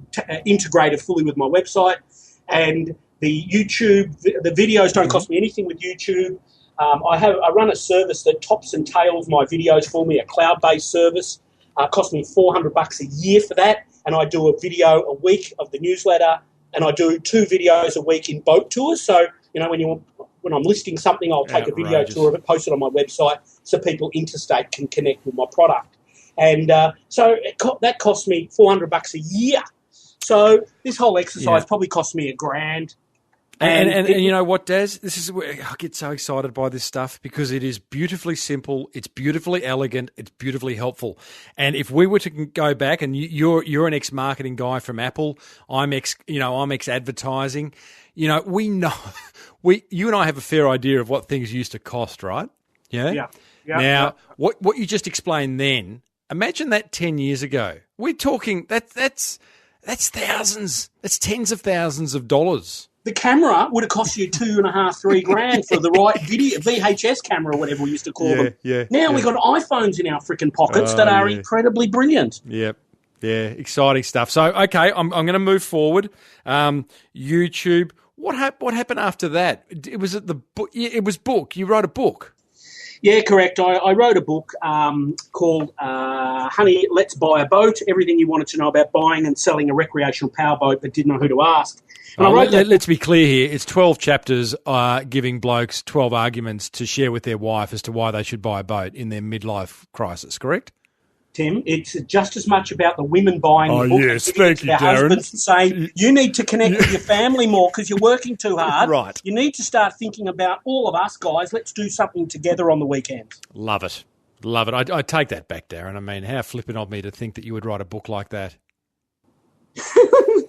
integrated fully with my website. And the YouTube, the videos don't cost me anything with YouTube. I run a service that tops and tails my videos for me, a cloud-based service. Cost me $400 a year for that. And I do a video a week of the newsletter, and I do 2 videos a week in boat tours. So, when I'm listing something, I'll take a video tour of it, post it on my website so people interstate can connect with my product. And so that cost me $400 a year. So this whole exercise probably cost me $1,000. And you know what, Daz? This is where I get so excited by this stuff because it is beautifully simple, it's beautifully elegant, it's beautifully helpful. And if we were to go back, and you're an ex-marketing guy from Apple, I'm ex-advertising. We know you and I have a fair idea of what things used to cost, right? Yeah. Now, what you just explained then, imagine that 10 years ago. We're talking that's thousands, that's tens of thousands of dollars. The camera would have cost you $2,500, $3,000 for the right video VHS camera, or whatever we used to call them. Now we've got iPhones in our freaking pockets that are incredibly brilliant. Yep. Yeah, exciting stuff. So, okay, I'm going to move forward. YouTube. What happened after that? It was at the book. It was book. You wrote a book. Yeah, correct. I wrote a book called Honey, Let's Buy a Boat, Everything You Wanted to Know About Buying and Selling a Recreational Powerboat But Didn't Know Who to Ask. And let's be clear here. It's 12 chapters giving blokes 12 arguments to share with their wife as to why they should buy a boat in their midlife crisis, correct? Tim, it's just as much about the women buying the book yes, thank you, their Darren. husbands saying, you need to connect with your family more because you're working too hard. Right. You need to start thinking about all of us guys. Let's do something together on the weekends. Love it. Love it. I take that back, Darren. I mean, how flippant of me to think that you would write a book like that. I'm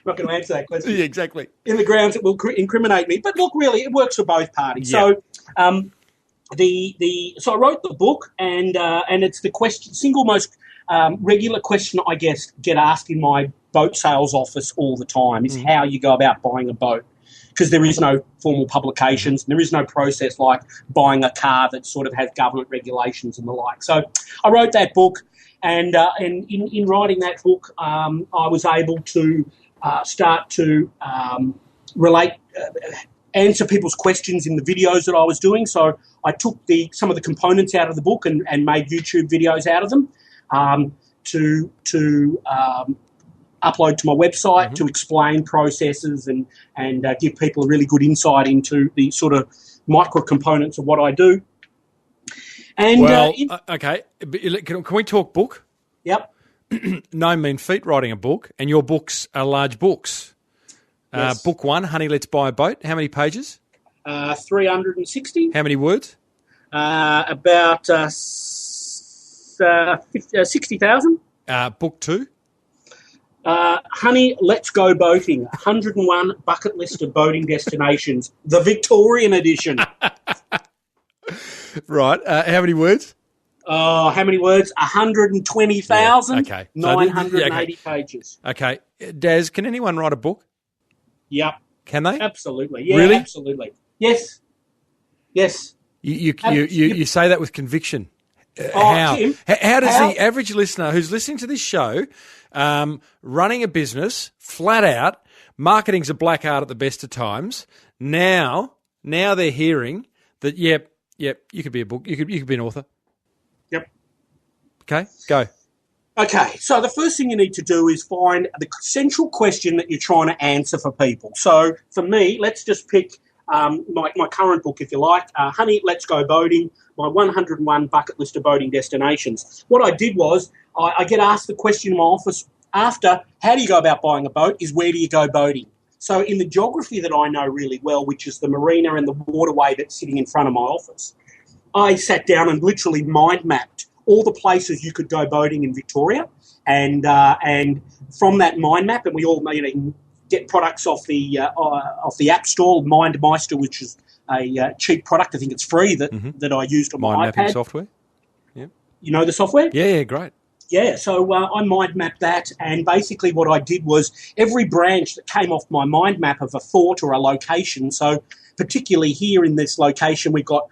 not going to answer that question. Yeah, exactly. In the grounds it will incriminate me. But look, really, it works for both parties. Yeah. So so I wrote the book, and it's the single most regular question I get asked in my boat sales office all the time is how you go about buying a boat, because there is no formal publications and there is no process like buying a car that sort of has government regulations and the like. So I wrote that book, and in writing that book, I was able to start to answer people's questions in the videos that I was doing. So I took some of the components out of the book and made YouTube videos out of them to upload to my website to explain processes and give people a really good insight into the sort of micro components of what I do. And okay, can we talk book? Yep. No mean feat writing a book, and your books are large books. Yes. Book 1, Honey, Let's Buy a Boat. How many pages? 360. How many words? About 60,000. Book 2? Honey, Let's Go Boating, 101 Bucket List of Boating Destinations, the Victorian edition. Right. How many words? Oh, how many words? 120,980 pages. Okay. Daz, can anyone write a book? Yep. Can they? Absolutely. Yeah, really? Absolutely. Yes. Yes. You say that with conviction. How? Tim, how does the average listener who's listening to this show, running a business, flat out, marketing's a black art at the best of times, now they're hearing that, yep, you could be a book, you could be an author. Yep. Okay, go. Okay, so the first thing you need to do is find the central question that you're trying to answer for people. So for me, let's just pick my current book, if you like, Honey, Let's Go Boating, my 101 Bucket List of Boating Destinations. What I did was I get asked the question in my office after, how do you go about buying a boat, is where do you go boating? So in the geography that I know really well, which is the marina and the waterway that's sitting in front of my office, I sat down and literally mind mapped all the places you could go boating in Victoria, and from that mind map, and we all get products off the App Store, MindMeister, which is a cheap product. I think it's free that I used on my iPad. Mind mapping software. Yeah. You know the software? Yeah, great. Yeah, so I mind mapped that, and basically what I did was every branch that came off my mind map of a thought or a location. So particularly here in this location, we've got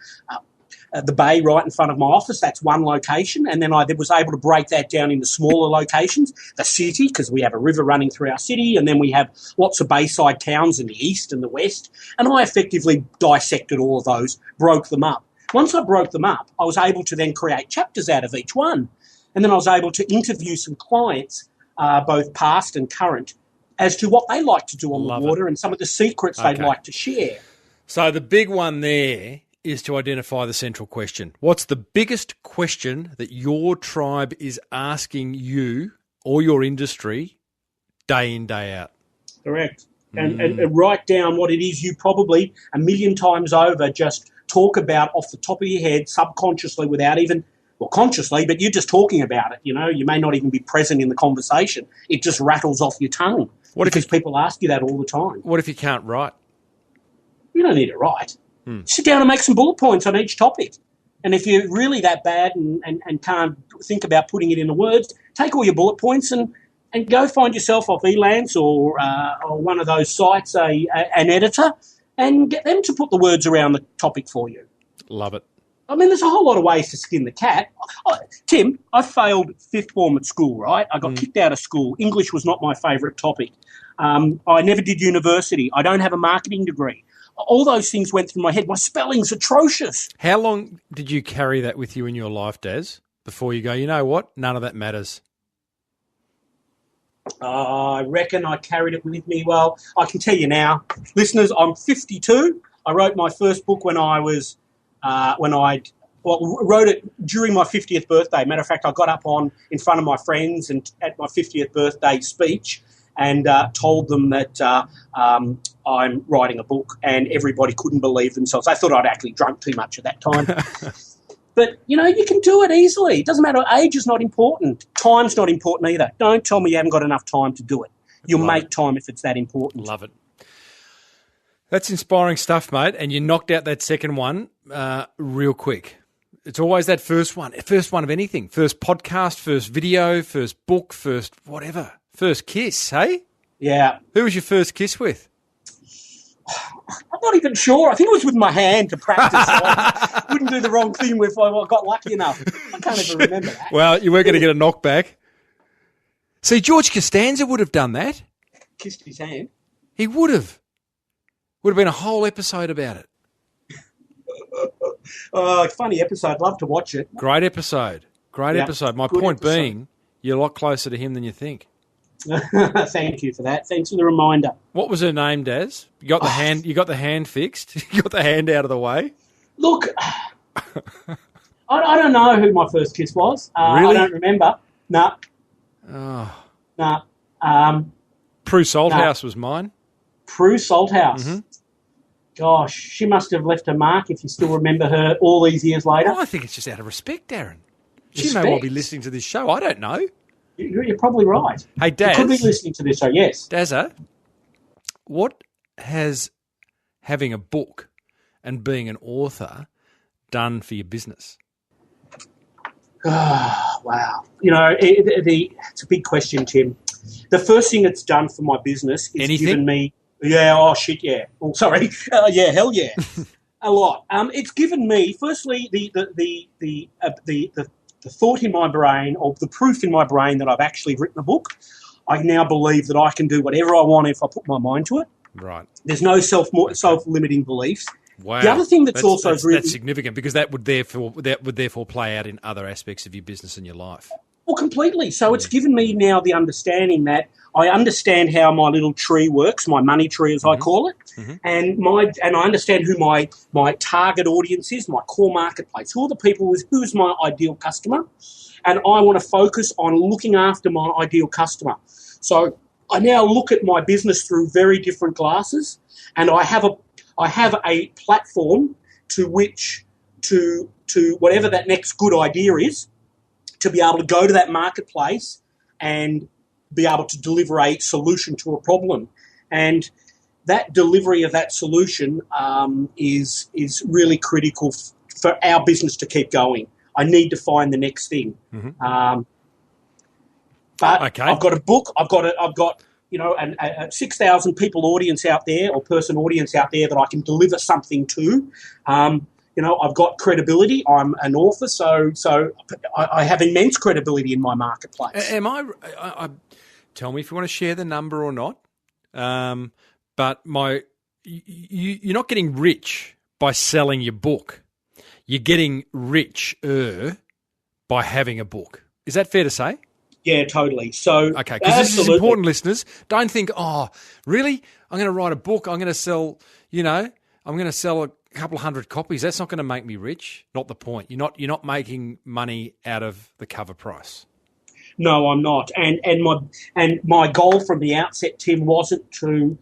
the bay right in front of my office. That's one location. And then I was able to break that down into smaller locations. The city, because we have a river running through our city, and then we have lots of bayside towns in the east and the west. And I effectively dissected all of those, broke them up. Once I broke them up, I was able to then create chapters out of each one. And then I was able to interview some clients, both past and current, as to what they like to do on the water and some of the secrets they'd like to share. So the big one there is to identify the central question. What's the biggest question that your tribe is asking you or your industry day in, day out? Correct. And write down what it is you probably a million times over just talk about off the top of your head, subconsciously, without even, well, consciously, but you're just talking about it. You know, you may not even be present in the conversation. It just rattles off your tongue because people ask you that all the time. What if you can't write? You don't need to write. Sit down and make some bullet points on each topic. And if you're really that bad and can't think about putting it into words, take all your bullet points and go find yourself off Elance or one of those sites, an editor, and get them to put the words around the topic for you. Love it. I mean, there's a whole lot of ways to skin the cat. Tim, I failed fifth form at school, right? I got kicked out of school. English was not my favourite topic. I never did university. I don't have a marketing degree. All those things went through my head. My spelling's atrocious. How long did you carry that with you in your life, Daz, before you go, you know what, none of that matters? I reckon I carried it with me. Well, I can tell you now, listeners, I'm 52. I wrote my first book when I was, wrote it during my 50th birthday. Matter of fact, I got up in front of my friends and at my 50th birthday speech and told them that I'm writing a book, and everybody couldn't believe themselves. They thought I'd actually drunk too much at that time. But, you know, you can do it easily. It doesn't matter. Age is not important. Time's not important either. Don't tell me you haven't got enough time to do it. You'll make time if it's that important. Love it. That's inspiring stuff, mate, and you knocked out that second one real quick. It's always that first one of anything. First podcast, first video, first book, first whatever. First kiss, hey? Yeah. Who was your first kiss with? I'm not even sure. I think it was with my hand to practice. So I wouldn't do the wrong thing if I got lucky enough. I can't even remember that. Well, you weren't going to get a knockback. See, George Costanza would have done that. Kissed his hand? He would have. Would have been a whole episode about it. Funny episode. Love to watch it. Great episode. Episode. My point being, you're a lot closer to him than you think. Thank you for that. Thanks for the reminder. What was her name, Daz? You got the hand. You got the hand fixed. You got the hand out of the way. Look, I don't know who my first kiss was. Really? I don't remember. No. Oh. No. Prue Salthouse was mine. Prue Salthouse. Mm-hmm. Gosh, she must have left a mark if you still remember her all these years later. Well, I think it's just out of respect, Darren. She may well be listening to this show. I don't know. You're probably right. Hey, Daz. You could be listening to this, so yes. Dazza, what has having a book and being an author done for your business? Oh, wow. It's a big question, Tim. The first thing it's done for my business is given me... Yeah, oh, shit, yeah. Oh, sorry. Yeah, hell yeah. A lot. It's given me, firstly, the thought in my brain, or the proof in my brain that I've actually written a book. I now believe that I can do whatever I want if I put my mind to it. Right. There's no self-limiting beliefs. Wow. The other thing that's significant, because that would therefore play out in other aspects of your business and your life. Well, completely. So it's given me now the understanding that I understand how my little tree works, my money tree as I call it, and I understand who my target audience is, my core marketplace, who are the people, who is my ideal customer, and I want to focus on looking after my ideal customer. So I now look at my business through very different glasses, and I have a platform to whatever that next good idea is, to be able to go to that marketplace and be able to deliver a solution to a problem. And that delivery of that solution is really critical for our business to keep going. I need to find the next thing. But okay. I've got a book. I've got a 6,000 people audience out there, or person audience out there, that I can deliver something to. I've got credibility. I'm an author, so I have immense credibility in my marketplace. Am I tell me if you want to share the number or not. But you're not getting rich by selling your book. You're getting richer by having a book. Is that fair to say? Yeah, totally. So, okay, because this is important, listeners. Don't think, oh, really? I'm going to write a book. I'm going to sell, a couple of hundred copies. That's not going to make me rich. Not the point. You're not making money out of the cover price. No, I'm not. And my goal from the outset, Tim, wasn't to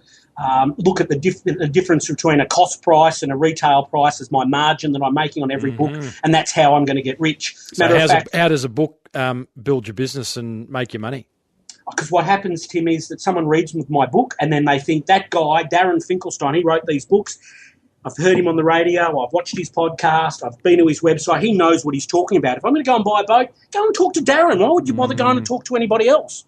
look at the difference between a cost price and a retail price as my margin that I'm making on every book, and that's how I'm going to get rich. So how does a book build your business and make you money? Because what happens, Tim, is that someone reads my book and then they think, that guy, Darren Finkelstein, he wrote these books. I've heard him on the radio. I've watched his podcast. I've been to his website. He knows what he's talking about. If I'm going to go and buy a boat, go and talk to Darren. Why would you bother going to talk to anybody else?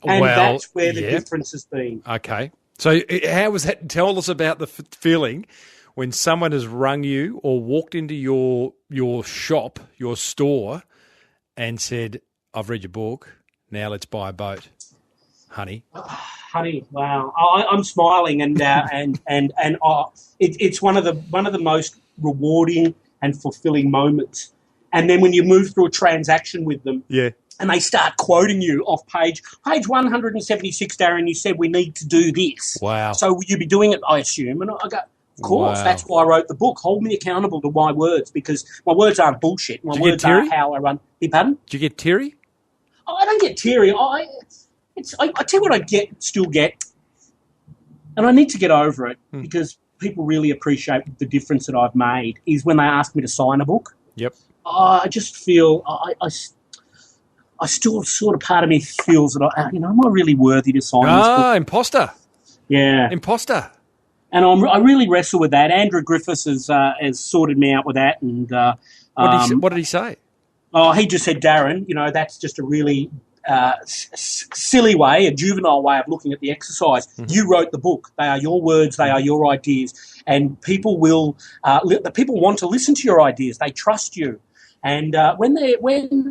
And that's where the difference has been. Okay. So how was that? Tell us about the feeling when someone has rung you or walked into your shop, your store, and said, I've read your book, now let's buy a boat. Honey. Honey, wow! I'm smiling, and it's one of the most rewarding and fulfilling moments. And then when you move through a transaction with them, and they start quoting you off page 176, Darren, you said we need to do this. Wow! So will you be doing it? I assume, and I go, of course. Wow. That's why I wrote the book. Hold me accountable to my words, because my words aren't bullshit. My words are how I run. Pardon? Do you get teary? I don't get teary. I tell you what I still get, and I need to get over it because people really appreciate the difference that I've made, is when they ask me to sign a book. Yep. I just feel, I still sort of, part of me feels that, am I really worthy to sign this book? Imposter. Yeah. Imposter. And I really wrestle with that. Andrew Griffiths has sorted me out with that. And what did he say? Oh, he just said, Darren, that's just a really silly way, a juvenile way of looking at the exercise. Mm-hmm. You wrote the book. They are your words. They are your ideas. And people the people want to listen to your ideas. They trust you. And when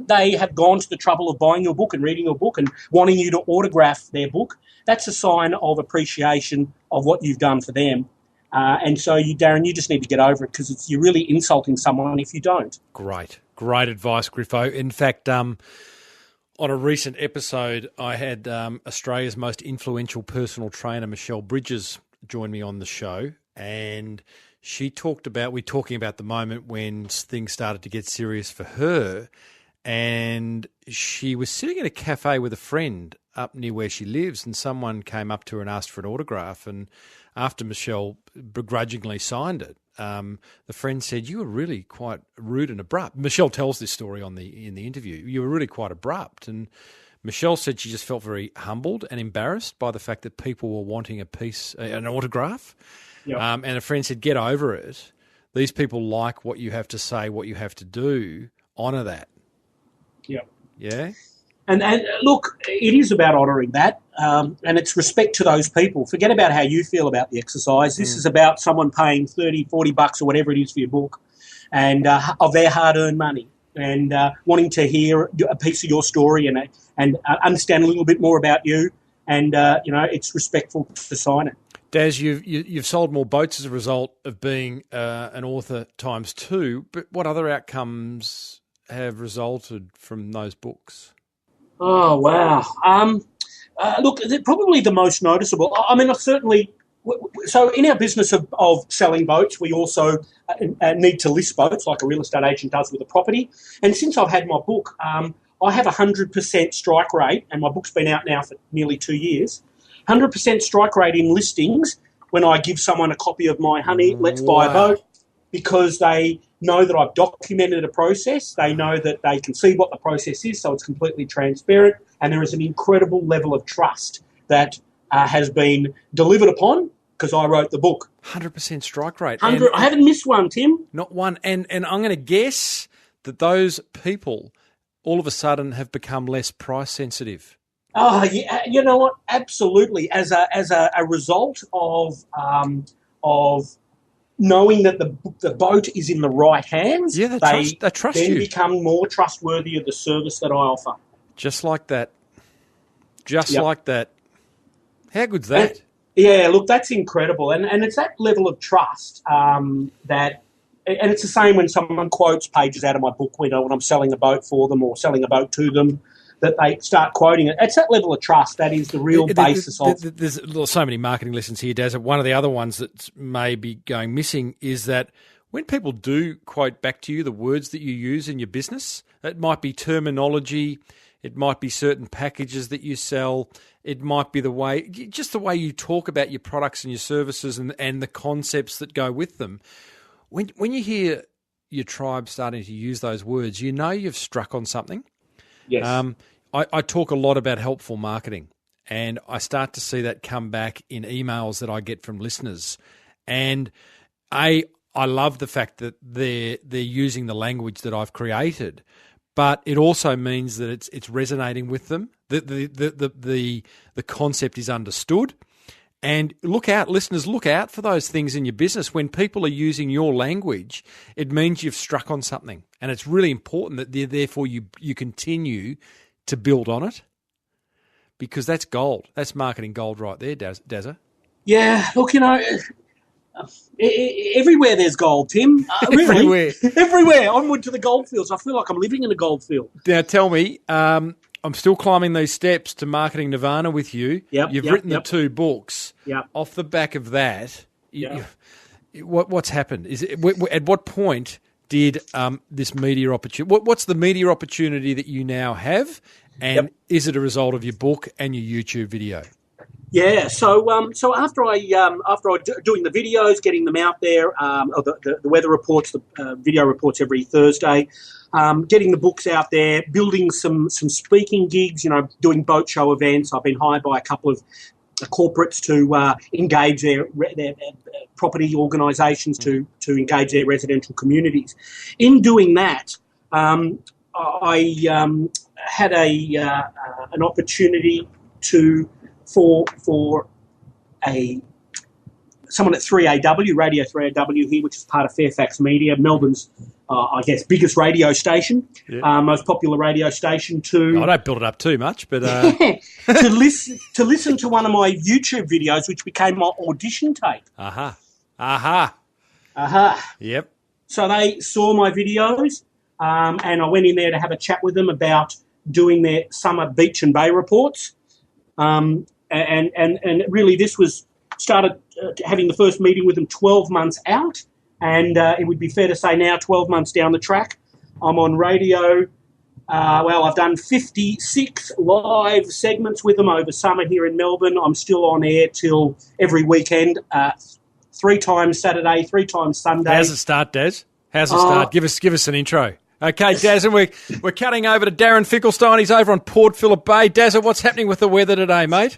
they have gone to the trouble of buying your book and reading your book and wanting you to autograph their book, that's a sign of appreciation of what you've done for them. And so, Darren, you just need to get over it, because you're really insulting someone if you don't. Great advice, Griffo. In fact, on a recent episode, I had Australia's most influential personal trainer, Michelle Bridges, join me on the show, and we're talking about the moment when things started to get serious for her, and she was sitting in a cafe with a friend up near where she lives, and someone came up to her and asked for an autograph, and after Michelle begrudgingly signed it, the friend said, "You were really quite rude and abrupt." Michelle tells this story in the interview. "You were really quite abrupt." And Michelle said she just felt very humbled and embarrassed by the fact that people were wanting an autograph. Yep. And a friend said, get over it. These people like what you have to say, what you have to do. Honour that. Yeah. Yeah? And look, it is about honouring that, and it's respect to those people. Forget about how you feel about the exercise. This is about someone paying $30, $40 or whatever it is for your book, and of their hard-earned money, and wanting to hear a piece of your story and understand a little bit more about you. And it's respectful to sign it. Daz, you've sold more boats as a result of being an author times 2. But what other outcomes have resulted from those books? Oh, wow. Look, probably the most noticeable. I mean, certainly. So in our business of selling boats, we also need to list boats like a real estate agent does with a property. And since I've had my book, I have a 100% strike rate, and my book's been out now for nearly 2 years. 100% strike rate in listings when I give someone a copy of my Honey, Let's Buy a Boat, because they know that I've documented a process. They know that they can see what the process is, so it's completely transparent, and there is an incredible level of trust that has been delivered upon because I wrote the book. 100% strike rate. I haven't missed one, Tim. Not one. And I'm going to guess that those people all of a sudden have become less price sensitive. Oh, yeah, you know what? Absolutely. As a result of knowing that the boat is in the right hands, they trust then you. Become more trustworthy of the service that I offer. Just like that. Like that. How good's that? Look, that's incredible. And it's that level of trust that, and it's the same when someone quotes pages out of my book, when I'm selling a boat for them or selling a boat to them, that they start quoting it. It's that level of trust that is the real basis of... There's so many marketing lessons here, Daz. One of the other ones that may be going missing is that when people do quote back to you the words that you use in your business, it might be terminology, it might be certain packages that you sell, it might be the way you talk about your products and your services and the concepts that go with them. When you hear your tribe starting to use those words, you know you've struck on something. Yes. I talk a lot about helpful marketing, and I start to see that come back in emails that I get from listeners. And I love the fact that they're using the language that I've created, but it also means that it's resonating with them. The concept is understood. And listeners, look out for those things in your business. When people are using your language, it means you've struck on something. And it's really important that therefore you continue to build on it, because that's gold. That's marketing gold right there, Dazza. Yeah, look, everywhere there's gold, Tim. Really? Everywhere. Onward to the goldfields. I feel like I'm living in a goldfield. Now tell me, I'm still climbing these steps to Marketing Nirvana with you. You've written the 2 books. Off the back of that, what's happened? At what point did this media opportunity? What's the media opportunity that you now have, and is it a result of your book and your YouTube video? Yeah, so after I doing the videos, getting them out there, the weather reports, the video reports every Thursday, getting the books out there, building some speaking gigs, doing boat show events. I've been hired by a couple of corporates to engage their property organisations to engage their residential communities. In doing that, I had an opportunity for someone at 3AW, Radio 3AW here, which is part of Fairfax Media, Melbourne's, biggest radio station, most popular radio station. I don't build it up too much, but to listen to one of my YouTube videos, which became my audition tape. Yep. So they saw my videos, and I went in there to have a chat with them about doing their summer beach and bay reports. And really this was started having the first meeting with them 12 months out, and it would be fair to say now 12 months down the track, I'm on radio. I've done 56 live segments with them over summer here in Melbourne. I'm still on air till every weekend, 3 times Saturday, 3 times Sunday. How's it start, Des? How's it start? Give us an intro. Okay, Daz, and we're cutting over to Darren Finkelstein. He's over on Port Phillip Bay. Daz, what's happening with the weather today, mate?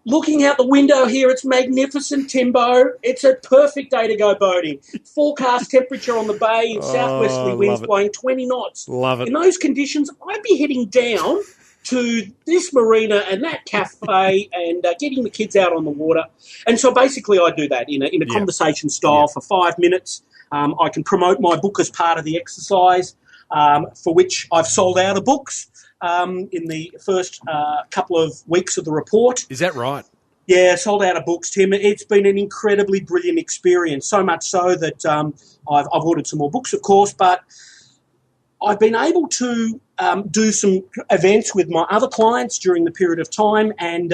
Looking out the window here, it's magnificent, Timbo. It's a perfect day to go boating. Forecast temperature on the bay and southwesterly winds blowing 20 knots. Love it. In those conditions, I'd be heading down to this marina and that cafe and getting the kids out on the water. And so basically I do that in a conversation style for 5 minutes. I can promote my book as part of the exercise, for which I've sold out of books in the first couple of weeks of the report. Is that right? Yeah, sold out of books, Tim. It's been an incredibly brilliant experience, so much so that I've ordered some more books, of course, but I've been able to do some events with my other clients during the period of time and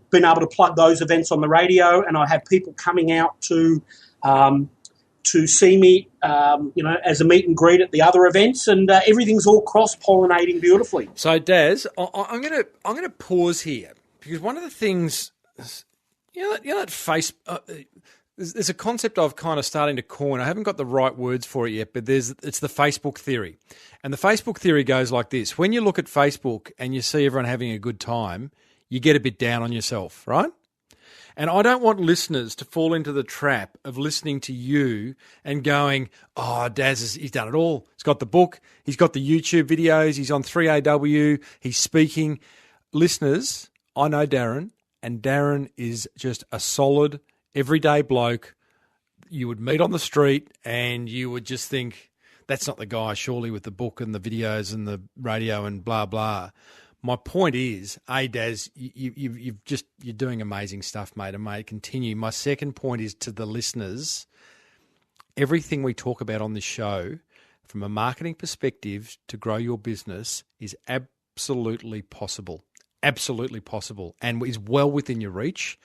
been able to plug those events on the radio, and I have people coming out to see me, as a meet and greet at the other events, and everything's all cross-pollinating beautifully. So, Daz, I'm going to pause here because one of the things, that there's a concept I've kind of starting to coin. I haven't got the right words for it yet, but it's the Facebook theory, and the Facebook theory goes like this: when you look at Facebook and you see everyone having a good time, you get a bit down on yourself, right? And I don't want listeners to fall into the trap of listening to you and going, oh, Daz, he's done it all. He's got the book. He's got the YouTube videos. He's on 3AW. He's speaking. Listeners, I know Darren, and Darren is just a solid, everyday bloke. You would meet on the street and you would just think, that's not the guy, surely, with the book and the videos and the radio and blah, blah. My point is, Daz, you're doing amazing stuff, mate, and mate, continue. My second point is to the listeners, everything we talk about on this show, from a marketing perspective to grow your business, is absolutely possible, and is well within your reach,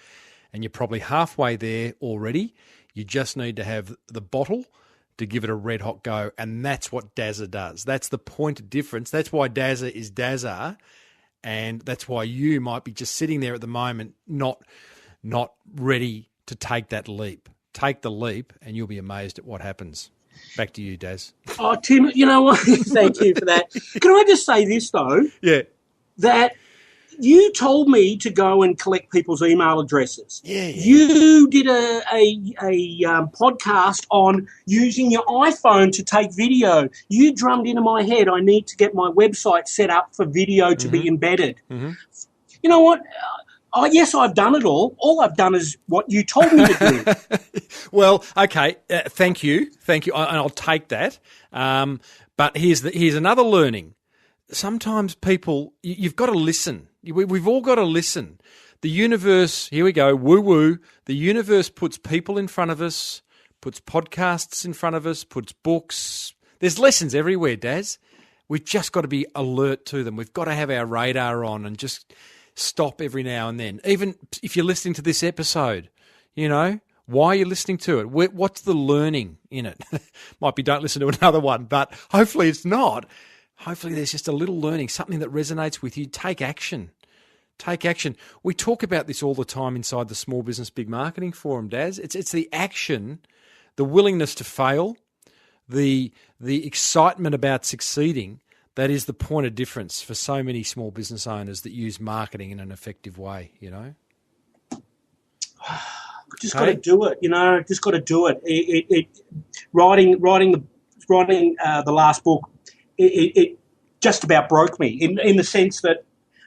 and you're probably halfway there already. You just need to have the bottle to give it a red-hot go, and that's what Dazza does. That's the point of difference. That's why Dazza is Dazza. And that's why you might be just sitting there at the moment, not ready to take that leap. Take the leap and you'll be amazed at what happens. Back to you, Daz. Oh, Tim, you know what? Thank you for that. Can I just say this, though? Yeah. That you told me to go and collect people's email addresses. Yeah. You did a podcast on using your iPhone to take video. You drummed into my head, I need to get my website set up for video to be embedded. Mm-hmm. You know what? Yes, I've done it all. All I've done is what you told me to do. Well, okay. Thank you. And I'll take that. But here's another learning. Sometimes people, you've got to listen. We've all got to listen. The universe, here we go, woo-woo. The universe puts people in front of us, puts podcasts in front of us, puts books. There's lessons everywhere, Daz. We've just got to be alert to them. We've got to have our radar on and just stop every now and then. Even if you're listening to this episode, why are you listening to it? What's the learning in it? Might be don't listen to another one, but hopefully it's not. Hopefully there's just a little learning, something that resonates with you. Take action. Take action. We talk about this all the time inside the Small Business Big Marketing Forum, Daz. It's the action, the willingness to fail, the excitement about succeeding that is the point of difference for so many small business owners that use marketing in an effective way, Just got to do it, just got to do it. Writing the last book, it just about broke me in the sense that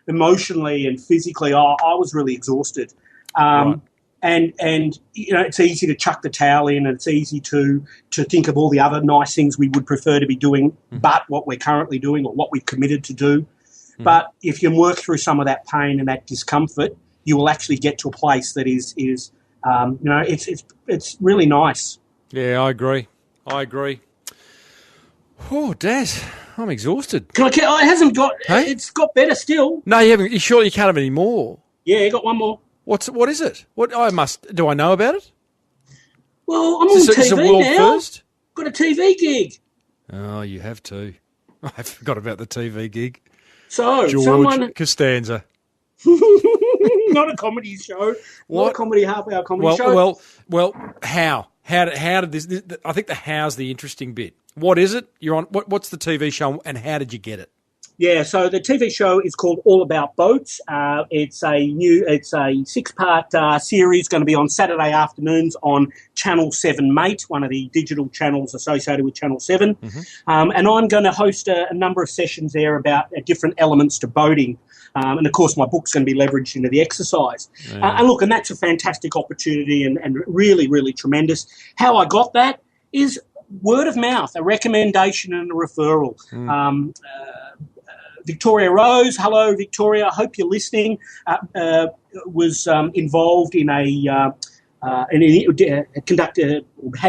emotionally and physically I was really exhausted. Right. And it's easy to chuck the towel in, and it's easy to think of all the other nice things we would prefer to be doing, but what we're currently doing or what we've committed to do. Mm-hmm. But if you work through some of that pain and that discomfort, you will actually get to a place that is it's really nice. Yeah, I agree. Oh, Daz, I'm exhausted. It hasn't got. Hey? It's got better still. No, you haven't. Surely you can't have any more. Yeah, I got one more. What is it? Do I know about it? Well, I'm on TV is it world now. First? Got a TV gig. Oh, you have too. I forgot about the TV gig. So George Costanza. Not a comedy show. What? Not a half-hour comedy show. Well, how? How did this? I think the how's the interesting bit. What is it? You're on. What's the TV show, and how did you get it? Yeah, so the TV show is called All About Boats. It's a 6-part series going to be on Saturday afternoons on Channel 7 Mate, one of the digital channels associated with Channel 7. Mm-hmm. And I'm going to host a number of sessions there about different elements to boating. And, of course, my book's going to be leveraged into the exercise. Yeah. And that's a fantastic opportunity and really, really tremendous. How I got that is word of mouth, a recommendation and a referral. Victoria Rose, hello Victoria, I hope you're listening, was involved in had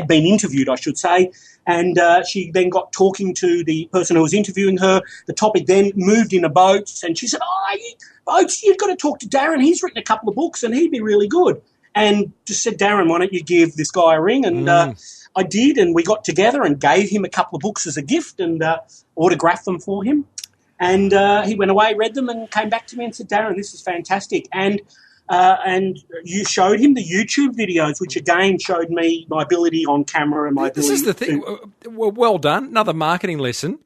been interviewed, I should say, and she then got talking to the person who was interviewing her. The topic then moved into boats, and she said, boats, you've got to talk to Darren, he's written a couple of books and he'd be really good. And just said, Darren, why don't you give this guy a ring? And I did, and we got together and gave him a couple of books as a gift and autographed them for him. And he went away, read them, and came back to me and said, Darren, this is fantastic. And you showed him the YouTube videos, which again showed me my ability on camera and my ability. This is the thing. Well done. Another marketing lesson.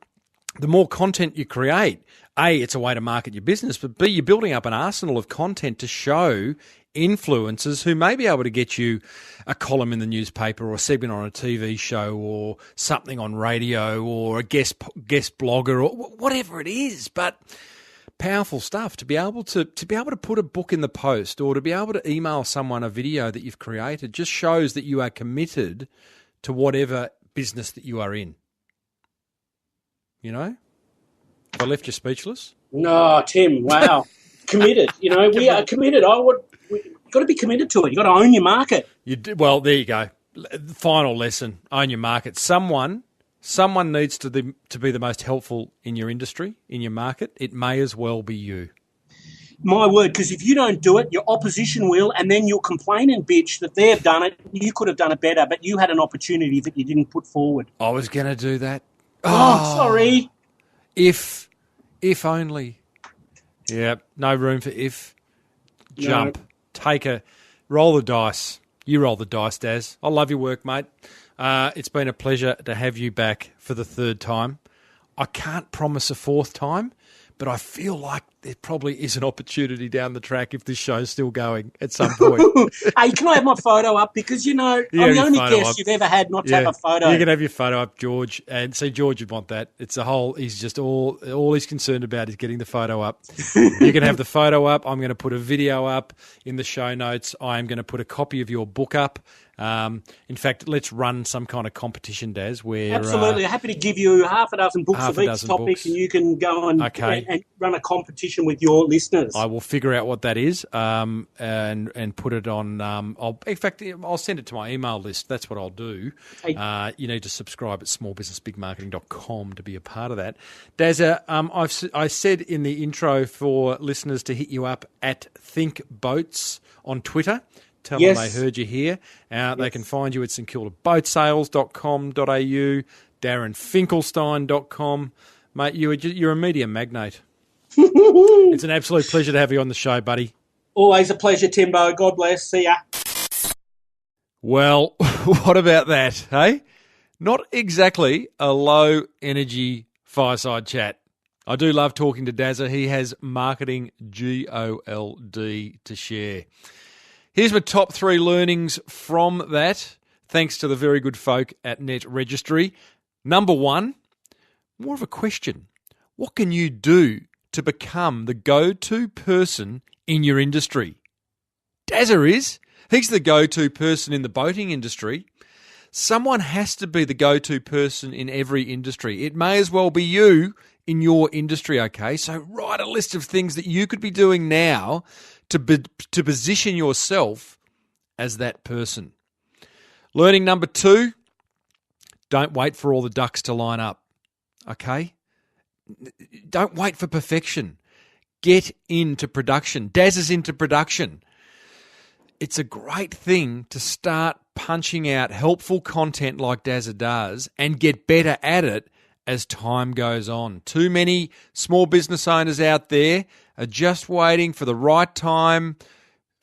The more content you create, A, it's a way to market your business, but B, you're building up an arsenal of content to show influencers who may be able to get you a column in the newspaper or a segment on a TV show or something on radio or a guest blogger or whatever it is. But powerful stuff to be able to put a book in the post or to be able to email someone a video that you've created just shows that you are committed to whatever business that you are in. You know? Have I left you speechless? No, Tim, wow. Committed. You know, we are committed. You've got to be committed to it. You've got to own your market. Well, there you go. Final lesson, own your market. Someone needs to be the most helpful in your industry, in your market. It may as well be you. My word, because if you don't do it, your opposition will, and then you'll complain and bitch that they've done it. You could have done it better, but you had an opportunity that you didn't put forward. I was going to do that. Oh, sorry. If only. Yeah, no room for if. Jump. No. Roll the dice. You roll the dice, Daz. I love your work, mate. It's been a pleasure to have you back for the third time. I can't promise a fourth time, but I feel like there probably is an opportunity down the track if this show's still going at some point. Hey, can I have my photo up? Because, I'm the only guest you've ever had not to have a photo. You can have your photo up, George. And see, George would want that. It's he's just all he's concerned about is getting the photo up. You can have the photo up. I'm going to put a video up in the show notes. I am going to put a copy of your book up. In fact, let's run some kind of competition, Daz. Where absolutely, I'm happy to give you half a dozen books of each topic, and you can go and run a competition with your listeners. I will figure out what that is, and put it on. I'll send it to my email list. That's what I'll do. Hey. You need to subscribe at smallbusinessbigmarketing.com to be a part of that. Daz, I said in the intro for listeners to hit you up at Think Boats on Twitter. Tell them they heard you here. They can find you at St.KildaBoatSales.com.au, DarrenFinkelstein.com. Mate, you're a media magnate. It's an absolute pleasure to have you on the show, buddy. Always a pleasure, Timbo. God bless. See ya. Well, what about that, hey? Not exactly a low-energy fireside chat. I do love talking to Dazza. He has marketing gold to share. Here's my top 3 learnings from that, thanks to the very good folk at Net Registry. Number 1, more of a question. What can you do to become the go-to person in your industry? Dazza is. He's the go-to person in the boating industry. Someone has to be the go-to person in every industry. It may as well be you in your industry, okay? So write a list of things that you could be doing now to position yourself as that person. Learning number 2, don't wait for all the ducks to line up, okay? Don't wait for perfection. Get into production. Daz is into production. It's a great thing to start punching out helpful content like Dazza does and get better at it as time goes on. Too many small business owners out there are just waiting for the right time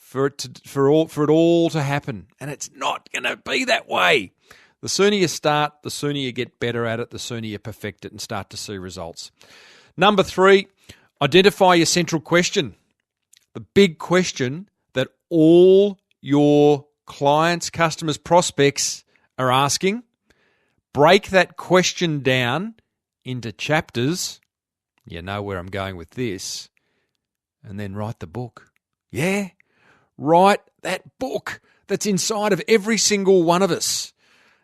for it all to happen, and it's not going to be that way. The sooner you start, the sooner you get better at it, the sooner you perfect it and start to see results. Number 3, identify your central question. The big question that all your clients, customers, prospects are asking. Break that question down into chapters. You know where I'm going with this. And then write the book. Yeah, write that book that's inside of every single one of us.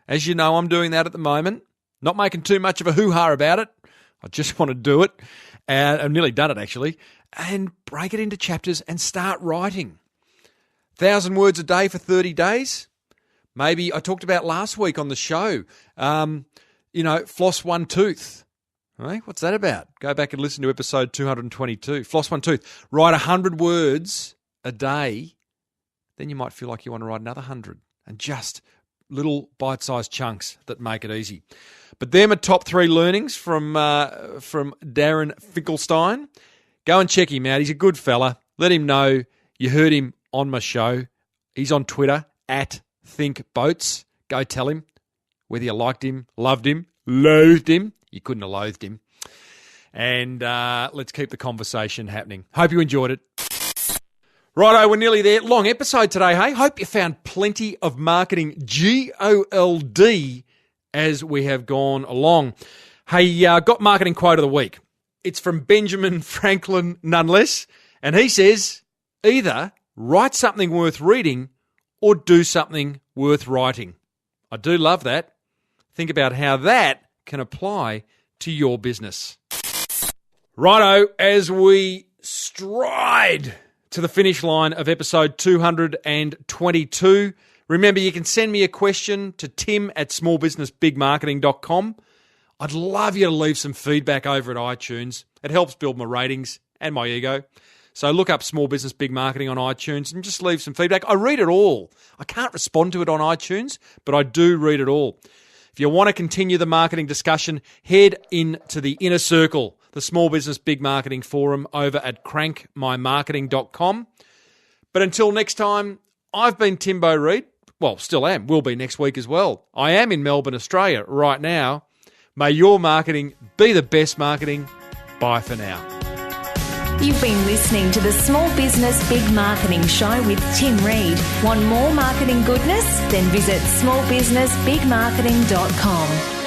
As you know, I'm doing that at the moment. Not making too much of a hoo-ha about it. I just want to do it. I've nearly done it, actually. And break it into chapters and start writing. 1,000 words a day for 30 days. Maybe I talked about last week on the show, floss one tooth. Right? What's that about? Go back and listen to episode 222. Floss one tooth. Write 100 words a day. Then you might feel like you want to write another 100. And just little bite-sized chunks that make it easy. But them are top 3 learnings from Darren Finkelstein. Go and check him out. He's a good fella. Let him know you heard him on my show. He's on Twitter, @ThinkBoats. Go tell him whether you liked him, loved him, loathed him. You couldn't have loathed him. And let's keep the conversation happening. Hope you enjoyed it. Righto, we're nearly there. Long episode today, hey? Hope you found plenty of marketing GOLD as we have gone along. Hey, got marketing quote of the week. It's from Benjamin Franklin, none less. And he says, either write something worth reading or do something worth writing. I do love that. Think about how that can apply to your business. Righto, as we stride to the finish line of episode 222. Remember, you can send me a question to tim@smallbusinessbigmarketing.com. I'd love you to leave some feedback over at iTunes. It helps build my ratings and my ego. So look up Small Business Big Marketing on iTunes and just leave some feedback. I read it all. I can't respond to it on iTunes, but I do read it all. If you want to continue the marketing discussion, head into the inner circle, the Small Business Big Marketing Forum over at crankmymarketing.com. But until next time, I've been Timbo Reid. Well, still am. Will be next week as well. I am in Melbourne, Australia right now. May your marketing be the best marketing. Bye for now. You've been listening to the Small Business Big Marketing Show with Tim Reid. Want more marketing goodness? Then visit smallbusinessbigmarketing.com.